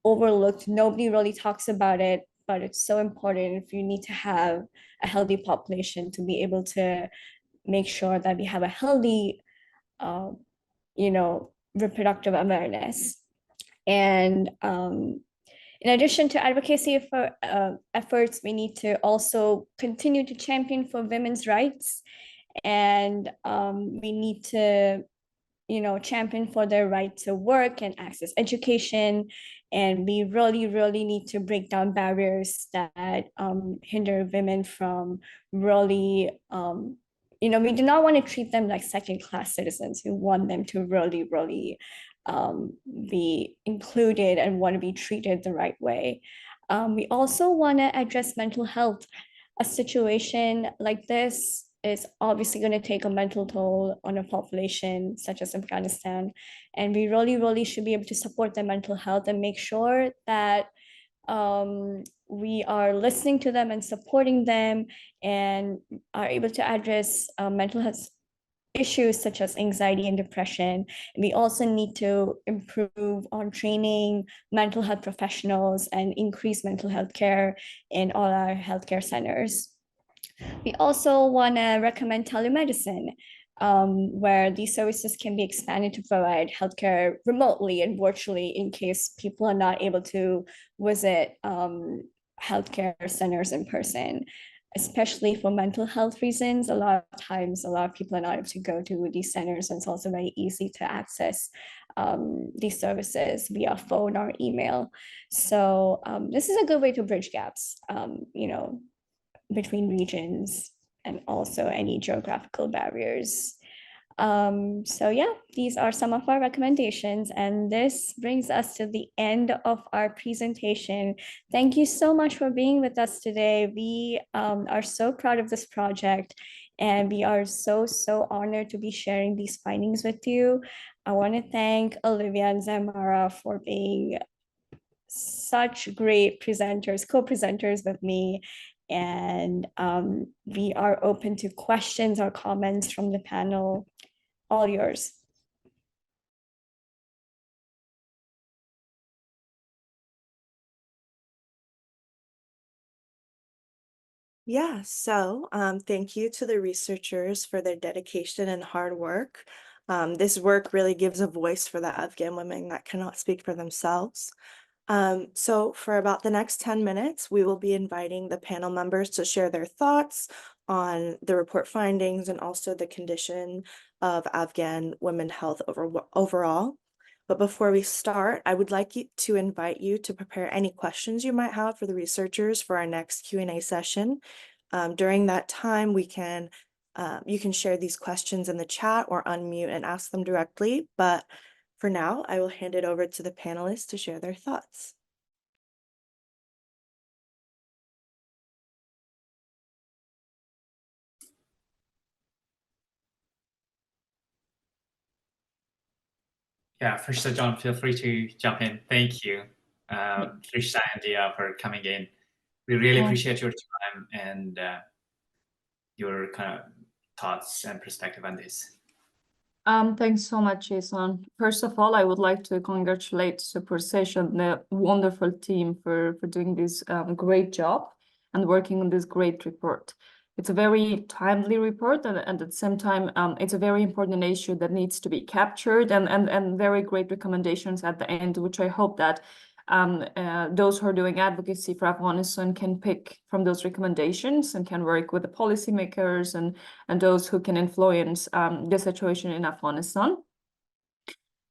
overlooked. Nobody really talks about it, but it's so important if you need to have a healthy population to be able to make sure that we have a healthy, reproductive awareness. And in addition to advocacy for efforts, we need to also continue to champion for women's rights, and we need to champion for their right to work and access education. And we really need to break down barriers that hinder women from really, we do not want to treat them like second-class citizens. We want them to really be included and want to be treated the right way. We also want to address mental health. A situation like this is obviously going to take a mental toll on a population such as Afghanistan. And we really should be able to support their mental health and make sure that we are listening to them and supporting them and are able to address mental health issues such as anxiety and depression. We also need to improve on training mental health professionals and increase mental health care in all our healthcare centers. We also want to recommend telemedicine, where these services can be expanded to provide healthcare remotely and virtually in case people are not able to visit healthcare centers in person, especially for mental health reasons. A lot of times, a lot of people are not able to go to these centers, and it's also very easy to access these services via phone or email. So this is a good way to bridge gaps, between regions and also any geographical barriers. So yeah, these are some of our recommendations, and this brings us to the end of our presentation. Thank you so much for being with us today. We are so proud of this project, and we are so honored to be sharing these findings with you. I want to thank Olivia and Zamara for being such great presenters, co-presenters with me. And we are open to questions or comments from the panel. All yours. Yeah, so thank you to the researchers for their dedication and hard work. This work really gives a voice for the Afghan women that cannot speak for themselves. So for about the next 10 minutes, we will be inviting the panel members to share their thoughts on the report findings and also the condition of Afghan women health overall. But before we start, I would like to invite you to prepare any questions you might have for the researchers for our next Q&A session. During that time, you can share these questions in the chat or unmute and ask them directly. But for now, I will hand it over to the panelists to share their thoughts. Yeah, first, John, feel free to jump in. Thank you, Trishta and Dia, for coming in. We really appreciate your time and your kind of thoughts and perspective on this. Thanks so much, Jason. First of all, I would like to congratulate Super Session, the wonderful team, for doing this great job and working on this great report. It's a very timely report, and at the same time, it's a very important issue that needs to be captured, and very great recommendations at the end, which I hope that those who are doing advocacy for Afghanistan can pick from those recommendations and can work with the policymakers and those who can influence the situation in Afghanistan.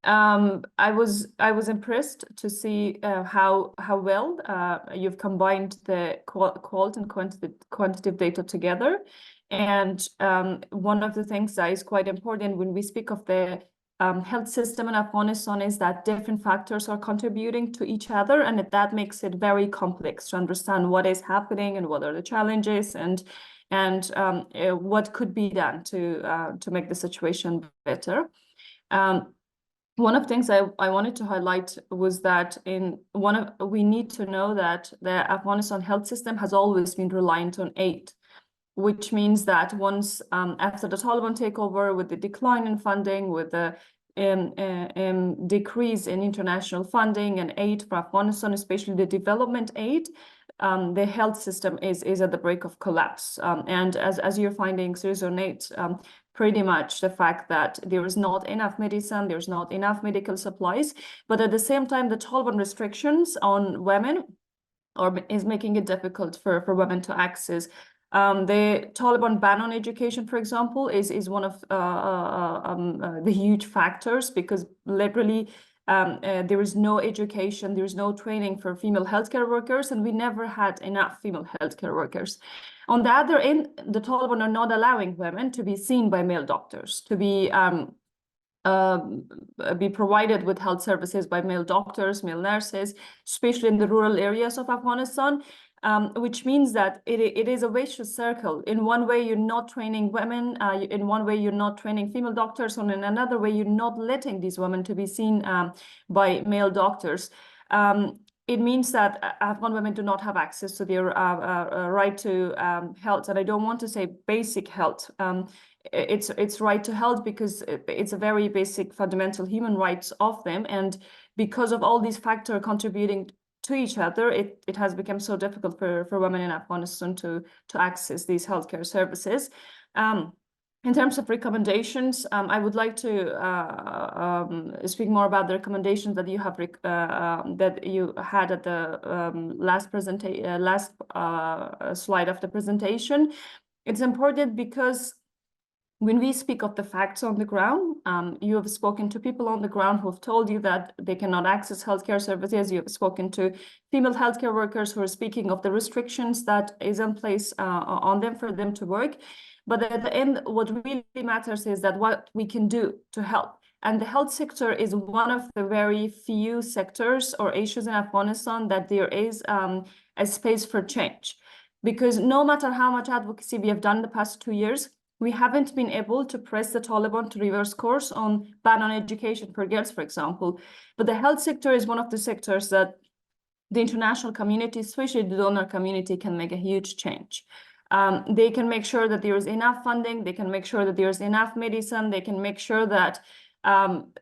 I was impressed to see how well you've combined the quality and quantitative data together. And one of the things that is quite important when we speak of the health system in Afghanistan is that different factors are contributing to each other, and that makes it very complex to understand what is happening and what are the challenges and what could be done to make the situation better. One of the things I wanted to highlight was that we need to know that the Afghanistan health system has always been reliant on aid, which means that once after the Taliban takeover, with the decline in funding, with the decrease in international funding and aid for Afghanistan, especially the development aid, the health system is at the brink of collapse. And as your findings resonate, pretty much the fact that there is not enough medicine, there's not enough medical supplies, but at the same time, the Taliban restrictions on women is making it difficult for women to access. The Taliban ban on education, for example, is one of the huge factors, because literally there is no education, there is no training for female healthcare workers, and we never had enough female healthcare workers. On the other end, the Taliban are not allowing women to be seen by male doctors, to be provided with health services by male doctors, male nurses, especially in the rural areas of Afghanistan, which means that it is a vicious circle. In one way, you're not training women. In one way, you're not training female doctors, and in another way, you're not letting these women to be seen by male doctors. It means that Afghan women do not have access to their right to health, and I don't want to say basic health. It's right to health because it's a very basic fundamental human rights of them, and because of all these factors contributing to each other, it has become so difficult for women in Afghanistan to access these healthcare services. In terms of recommendations, I would like to speak more about the recommendations that you have that you had at the last slide of the presentation. It's important because when we speak of the facts on the ground, you have spoken to people on the ground who have told you that they cannot access healthcare services. You have spoken to female healthcare workers who are speaking of the restrictions that is in place on them for them to work. But at the end, what really matters is that what we can do to help. And the health sector is one of the very few sectors or issues in Afghanistan that there is a space for change. Because no matter how much advocacy we have done the past 2 years, we haven't been able to press the Taliban to reverse course on ban on education for girls, for example. But the health sector is one of the sectors that the international community, especially the donor community, can make a huge change. They can make sure that there is enough funding, they can make sure that there is enough medicine, they can make sure that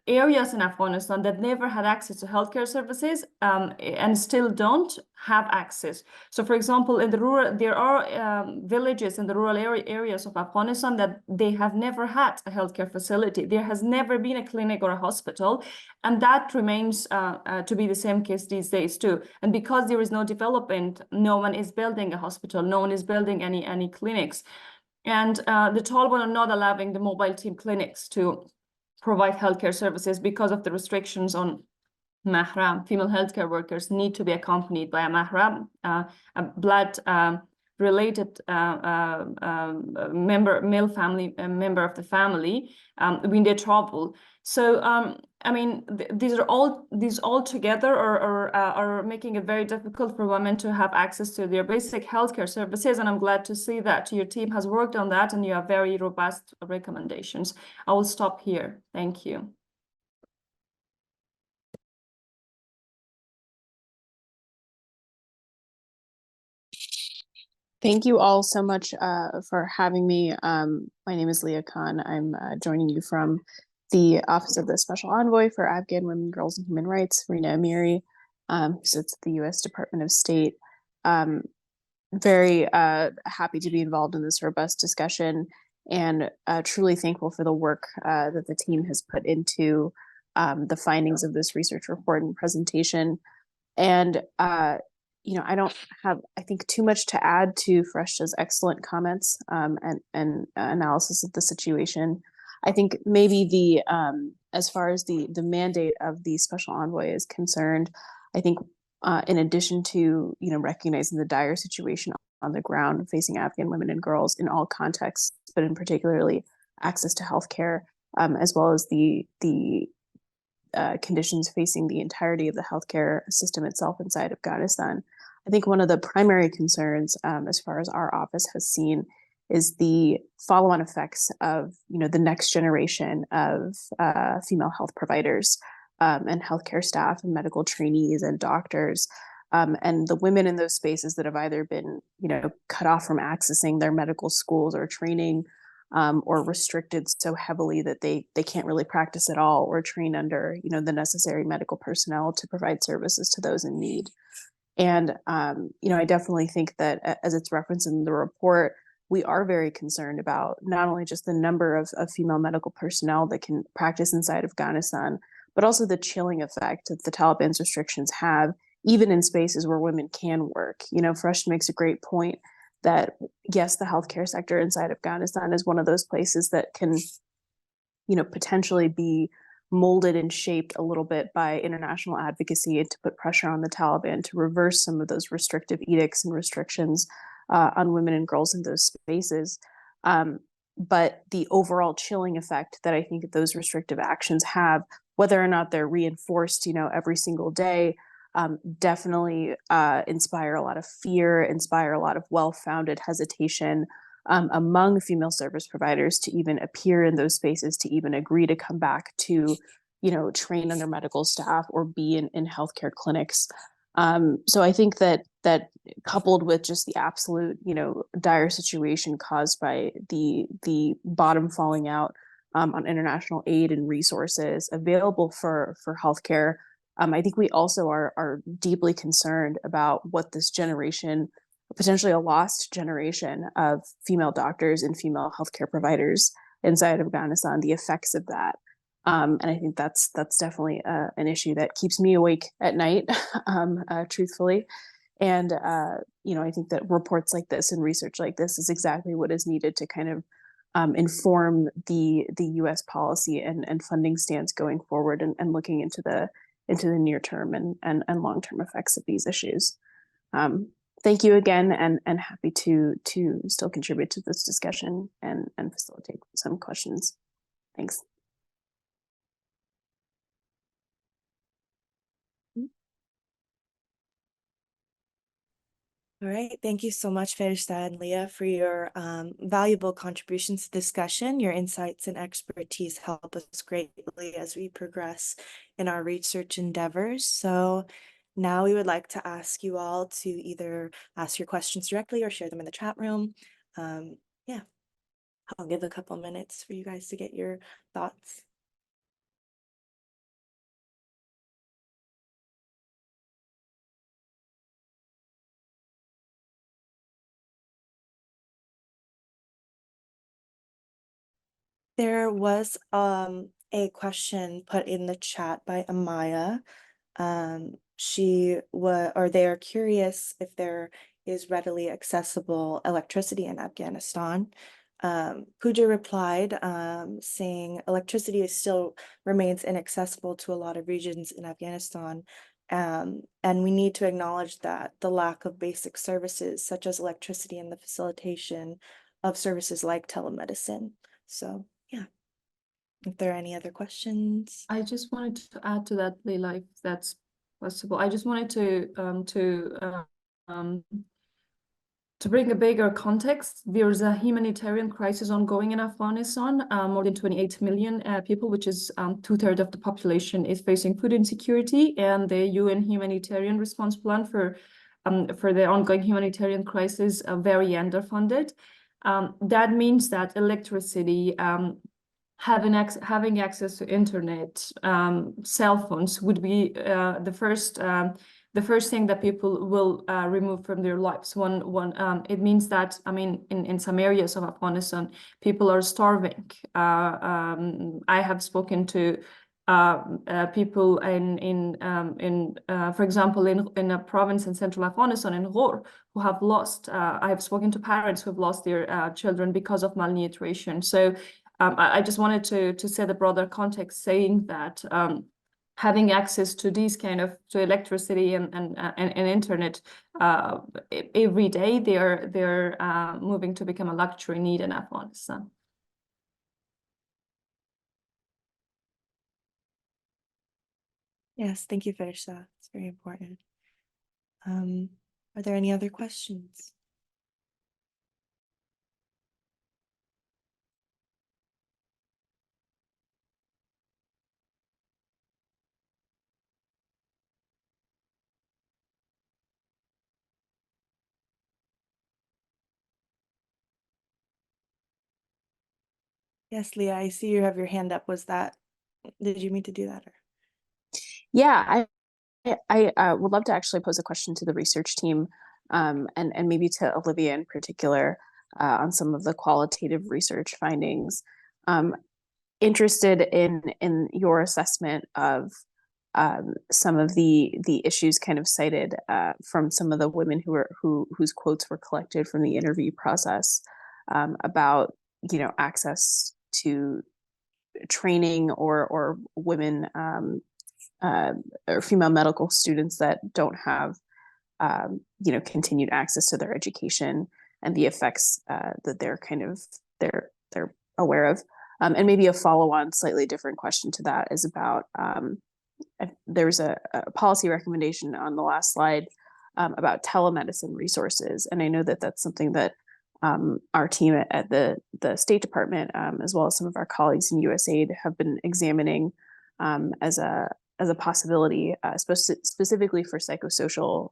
areas in Afghanistan that never had access to healthcare services and still don't have access. So for example, in the rural, there are villages in the rural areas of Afghanistan that they have never had a healthcare facility. There has never been a clinic or a hospital, and that remains to be the same case these days too. And because there is no development, no one is building a hospital, no one is building any clinics. And the Taliban are not allowing the mobile team clinics to provide healthcare services because of the restrictions on mahram. Female healthcare workers need to be accompanied by a mahram, a blood related male family member of the family when they travel. So I mean, these all together are making it very difficult for women to have access to their basic healthcare services. And I'm glad to see that your team has worked on that and you have very robust recommendations. I will stop here. Thank you. Thank you all so much for having me. My name is Leah Khan. I'm joining you from the Office of the Special Envoy for Afghan Women, Girls, and Human Rights, Rina Amiri, who sits at the U.S. Department of State. Very happy to be involved in this robust discussion and truly thankful for the work that the team has put into the findings of this research report and presentation. And you know, I don't have, I think, too much to add to Fareshta's excellent comments and analysis of the situation. I think maybe the as far as the mandate of the special envoy is concerned, I think in addition to recognizing the dire situation on the ground facing Afghan women and girls in all contexts, but in particularly access to healthcare, as well as the conditions facing the entirety of the healthcare system itself inside Afghanistan. I think one of the primary concerns, as far as our office has seen, is the follow-on effects of the next generation of female health providers and healthcare staff and medical trainees and doctors, and the women in those spaces that have either been cut off from accessing their medical schools or training, or restricted so heavily that they can't really practice at all or train under the necessary medical personnel to provide services to those in need. And I definitely think that, as it's referenced in the report, we are very concerned about not only just the number of female medical personnel that can practice inside Afghanistan, but also the chilling effect that the Taliban's restrictions have, even in spaces where women can work. Fareshta makes a great point that, yes, the healthcare sector inside Afghanistan is one of those places that can, potentially be molded and shaped a little bit by international advocacy and to put pressure on the Taliban to reverse some of those restrictive edicts and restrictions on women and girls in those spaces. But the overall chilling effect that I think those restrictive actions have, whether or not they're reinforced, every single day, definitely inspire a lot of fear, inspire a lot of well-founded hesitation among female service providers to even appear in those spaces, to even agree to come back to, train under medical staff or be in healthcare clinics. So I think that coupled with just the absolute, dire situation caused by the bottom falling out on international aid and resources available for healthcare, I think we also are deeply concerned about what this generation, potentially a lost generation of female doctors and female healthcare providers, inside of Afghanistan, the effects of that. And I think that's definitely an issue that keeps me awake at night, truthfully. And I think that reports like this and research like this is exactly what is needed to kind of inform the U.S. policy and funding stance going forward, and looking into the near term and long term effects of these issues. Thank you again, and happy to still contribute to this discussion and facilitate some questions. Thanks. All right, thank you so much, Ferishta and Leah, for your valuable contributions to the discussion. Your insights and expertise help us greatly as we progress in our research endeavors. So now we would like to ask you all to either ask your questions directly or share them in the chat room. Yeah, I'll give a couple minutes for you guys to get your thoughts. There was a question put in the chat by Amaya. They are curious if there is readily accessible electricity in Afghanistan. Pooja replied, saying electricity still remains inaccessible to a lot of regions in Afghanistan. And we need to acknowledge that the lack of basic services such as electricity and the facilitation of services like telemedicine. So yeah, if there are any other questions. I just wanted to add to that, Leila, if that's possible. I just wanted to bring a bigger context. There's a humanitarian crisis ongoing in Afghanistan. More than 28 million people, which is 2/3 of the population, is facing food insecurity, and the UN humanitarian response plan for the ongoing humanitarian crisis are very underfunded. That means that electricity, having access to internet, cell phones would be the first thing that people will remove from their lives. It means that, I mean, in some areas of Afghanistan, people are starving. I have spoken to people for example, in a province in central Afghanistan, in Ghor, who have lost. I have spoken to parents who have lost their children because of malnutrition. So I just wanted to set a broader context, saying that having access to these to electricity and internet every day, they're moving to become a luxury need in Afghanistan. Yes, thank you, Ferishta. It's very important. Are there any other questions? Yes, Leah, I see you have your hand up. Did you mean to do that? Or? Yeah, I would love to actually pose a question to the research team, and maybe to Olivia in particular, on some of the qualitative research findings. Interested in your assessment of some of the issues kind of cited from some of the women whose quotes were collected from the interview process, about access to training, or women or female medical students that don't have continued access to their education, and the effects that they're aware of. And maybe a follow-on, slightly different question to that is about, there's a policy recommendation on the last slide about telemedicine resources. And I know that that's something that our team at the State Department, as well as some of our colleagues in USAID, have been examining as a possibility, specifically for psychosocial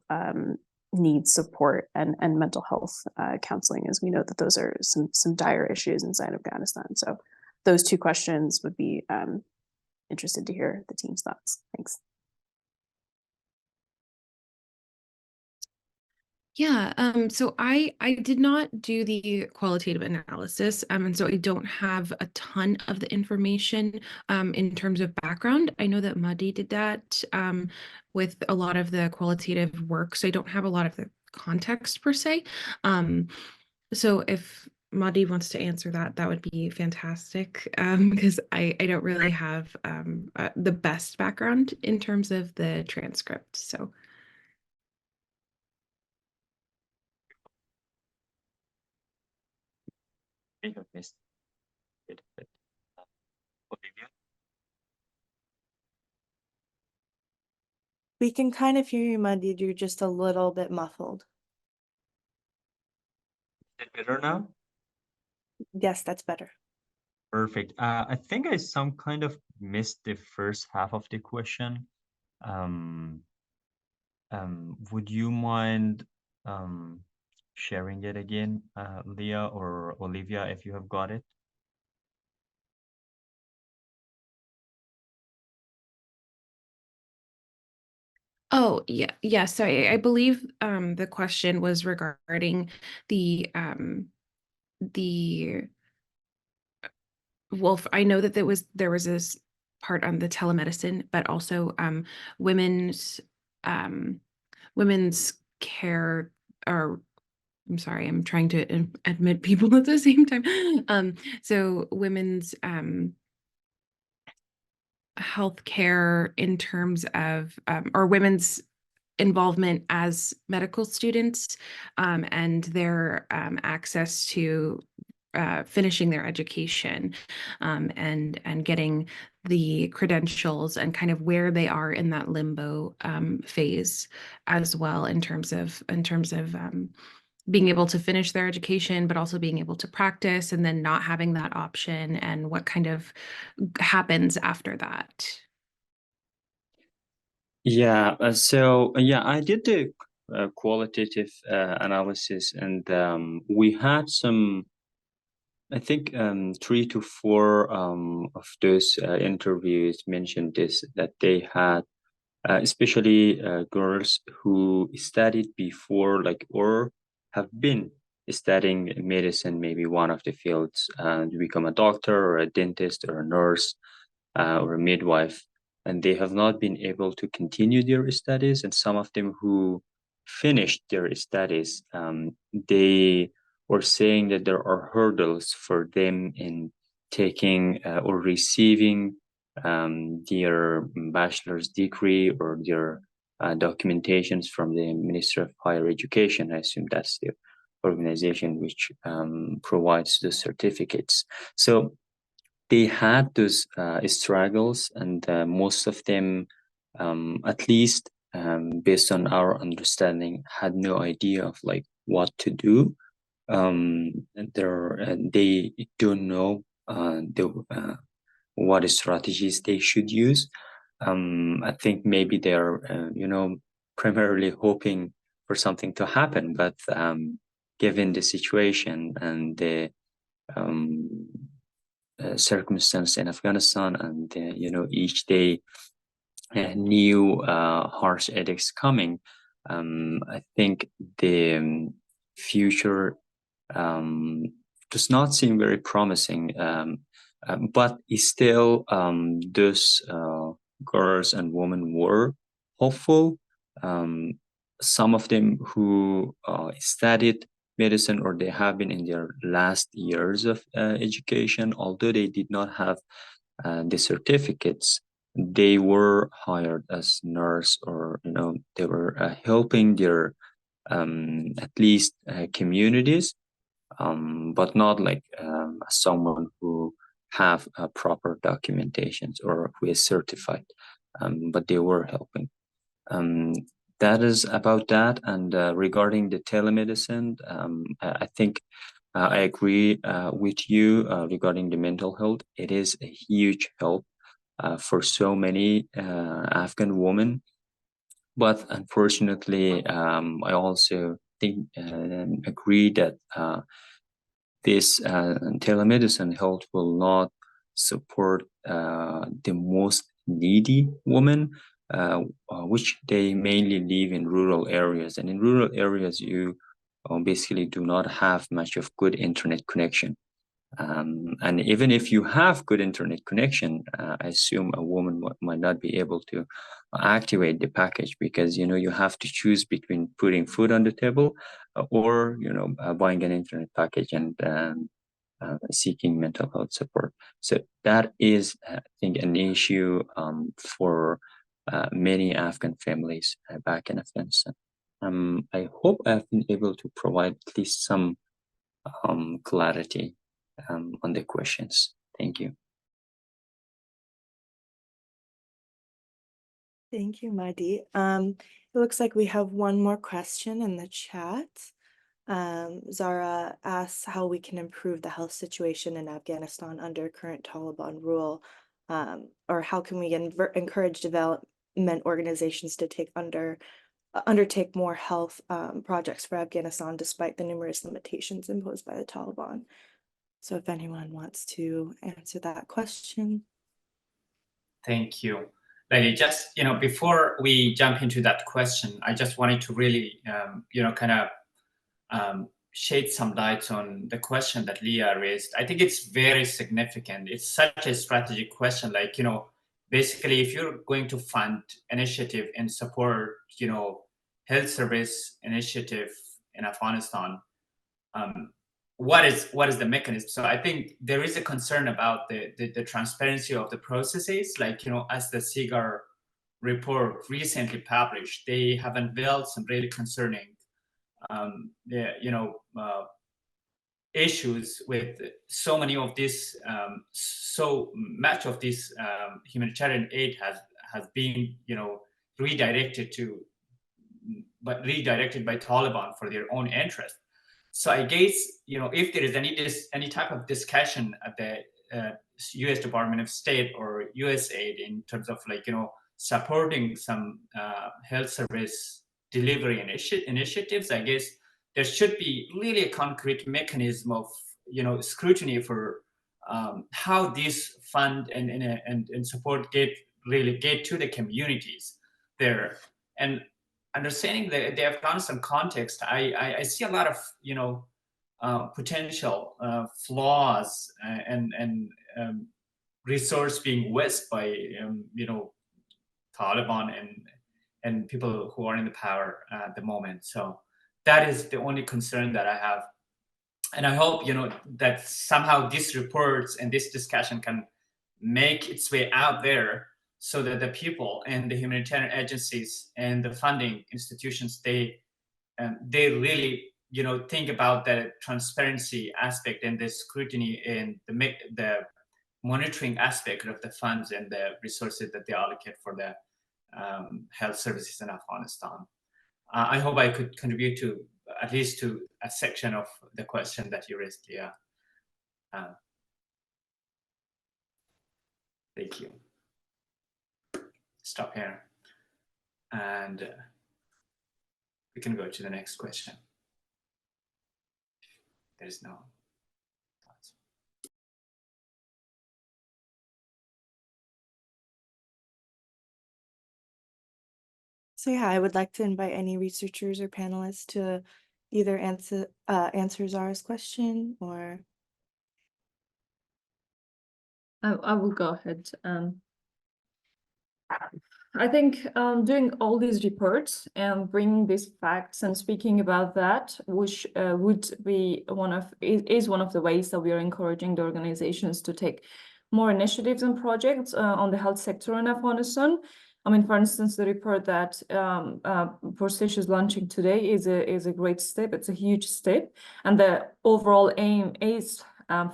needs support and mental health counseling, as we know that those are some dire issues inside Afghanistan. So those two questions would be interested to hear the team's thoughts. Thanks. Yeah, so I did not do the qualitative analysis, and so I don't have a ton of the information in terms of background. I know that Muddy did that with a lot of the qualitative work, so I don't have a lot of the context per se. Um, so if Muddy wants to answer that, that would be fantastic, because I don't really have the best background in terms of the transcript. So. We have missed it, but Olivia? We can kind of hear you, Muddy. You're just a little bit muffled. Is it better now? Yes, that's better. Perfect. I think I some kind of missed the first half of the question. Um, would you mind sharing it again, Leah or Olivia, if you have got it? Oh, yeah, yeah. So I believe the question was regarding the Wolf. I know that there was this part on the telemedicine, but also women's women's care, or I'm sorry, I'm trying to admit people at the same time. So women's healthcare in terms of or women's involvement as medical students, and their access to finishing their education, and getting the credentials, and kind of where they are in that limbo phase as well, in terms of being able to finish their education, but also being able to practice, and then not having that option, and what kind of happens after that. Yeah, yeah, I did the qualitative analysis, and we had some, I think, 3 to 4 of those interviews mentioned this, that they had, especially girls who studied before, like, or have been studying medicine, maybe one of the fields, to become a doctor or a dentist or a nurse, or a midwife, and they have not been able to continue their studies. And some of them who finished their studies, they were saying that there are hurdles for them in taking or receiving their bachelor's degree or their documentations from the Ministry of Higher Education. I assume that's the organization which provides the certificates. So they had those struggles, and most of them, at least based on our understanding, had no idea of like what to do. They don't know what strategies they should use. I think maybe they're, primarily hoping for something to happen, but given the situation and the um, circumstance in Afghanistan, and each day new harsh edicts coming, I think the future does not seem very promising. But still, those girls and women were hopeful. Um, some of them who studied medicine, or they have been in their last years of education, although they did not have the certificates, they were hired as nurse, or they were helping their at least communities, but not like someone who have proper documentations or who is certified, but they were helping. Um, that is about that. And regarding the telemedicine, I think I agree with you regarding the mental health. It is a huge help for so many Afghan women. But unfortunately, I also think agree that this telemedicine health will not support the most needy women, which they mainly live in rural areas. And in rural areas, you basically do not have much of good internet connection. And even if you have good internet connection, I assume a woman might not be able to activate the package, because you have to choose between putting food on the table or buying an internet package and seeking mental health support. So that is, I think, an issue for many Afghan families back in Afghanistan. I hope I've been able to provide at least some clarity on the questions. Thank you. Thank you, Mahdi. It looks like we have one more question in the chat. Zara asks how we can improve the health situation in Afghanistan under current Taliban rule, or how can we encourage development organizations to undertake more health projects for Afghanistan despite the numerous limitations imposed by the Taliban. So if anyone wants to answer that question. Thank you. Lily, just, before we jump into that question, I just wanted to really, kind of shed some light on the question that Leah raised. I think it's very significant. It's such a strategic question. Like, basically, if you're going to fund initiative and support, health service initiative in Afghanistan, what is the mechanism? So I think there is a concern about the transparency of the processes. Like, as the SIGAR report recently published, they have unveiled some really concerning issues with so many of this, so much of this humanitarian aid has been redirected by Taliban for their own interest. So I guess if there is any type of discussion at the U.S. Department of State or USAID in terms of supporting some health service delivery initiatives, I guess there should be really a concrete mechanism of scrutiny for how this fund and support get to the communities there. And understanding the Afghanistan context, I see a lot of potential flaws and resource being wasted by Taliban and people who are in the power at the moment. So that is the only concern that I have. And I hope, that somehow these reports and this discussion can make its way out there so that the people and the humanitarian agencies and the funding institutions, they really, think about the transparency aspect and the scrutiny and the monitoring aspect of the funds and the resources that they allocate for the health services in Afghanistan. I hope I could contribute to at least to a section of the question that you raised, Leah. Thank you. Stop here. And we can go to the next question. There's no thoughts. So yeah, I would like to invite any researchers or panelists to either answer Zara's question or. I will go ahead. I think doing all these reports and bringing these facts and speaking about that, which would be one of the ways that we are encouraging the organizations to take more initiatives and projects on the health sector in Afghanistan. I mean, for instance, the report that Porsish is launching today is a great step. It's a huge step, and the overall aim is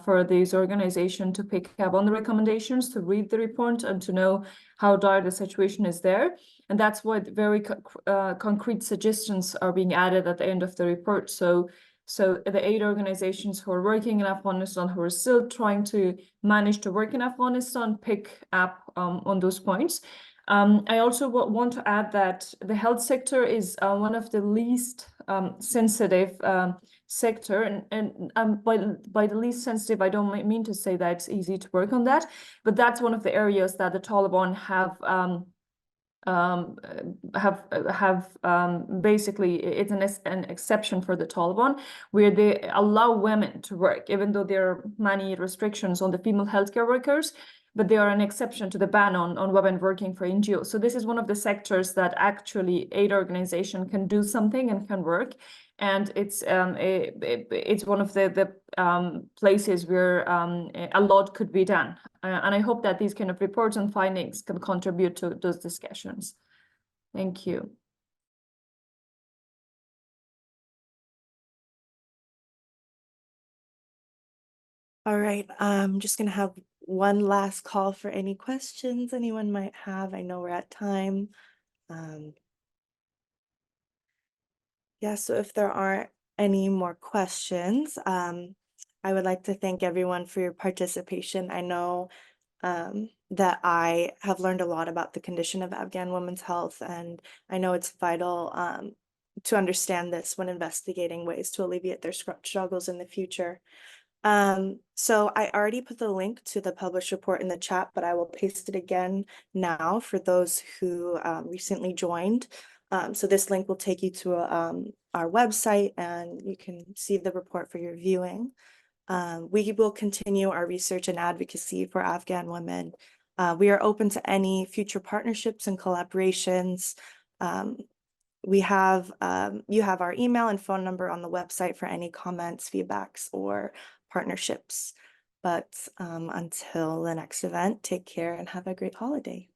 for these organizations to pick up on the recommendations, to read the report, and to know how dire the situation is there. And that's why very concrete suggestions are being added at the end of the report. So the aid organizations who are working in Afghanistan, who are still trying to manage to work in Afghanistan, pick up on those points. I also want to add that the health sector is one of the least sensitive sector, and by the least sensitive, I don't mean to say that it's easy to work on that, but that's one of the areas that the Taliban have basically, it's an exception for the Taliban, where they allow women to work, even though there are many restrictions on the female healthcare workers, but they are an exception to the ban on women working for NGOs. So this is one of the sectors that actually aid organization can do something and can work. And it's one of the places where a lot could be done. And I hope that these kind of reports and findings can contribute to those discussions. Thank you. All right, I'm just gonna have one last call for any questions anyone might have. I know we're at time. Yeah, so if there aren't any more questions, I would like to thank everyone for your participation. I know that I have learned a lot about the condition of Afghan women's health, and I know it's vital to understand this when investigating ways to alleviate their struggles in the future. So I already put the link to the published report in the chat, but I will paste it again now for those who recently joined. So this link will take you to our website, and you can see the report for your viewing. We will continue our research and advocacy for Afghan women. We are open to any future partnerships and collaborations. You have our email and phone number on the website for any comments, feedbacks, or partnerships. But until the next event, take care and have a great holiday.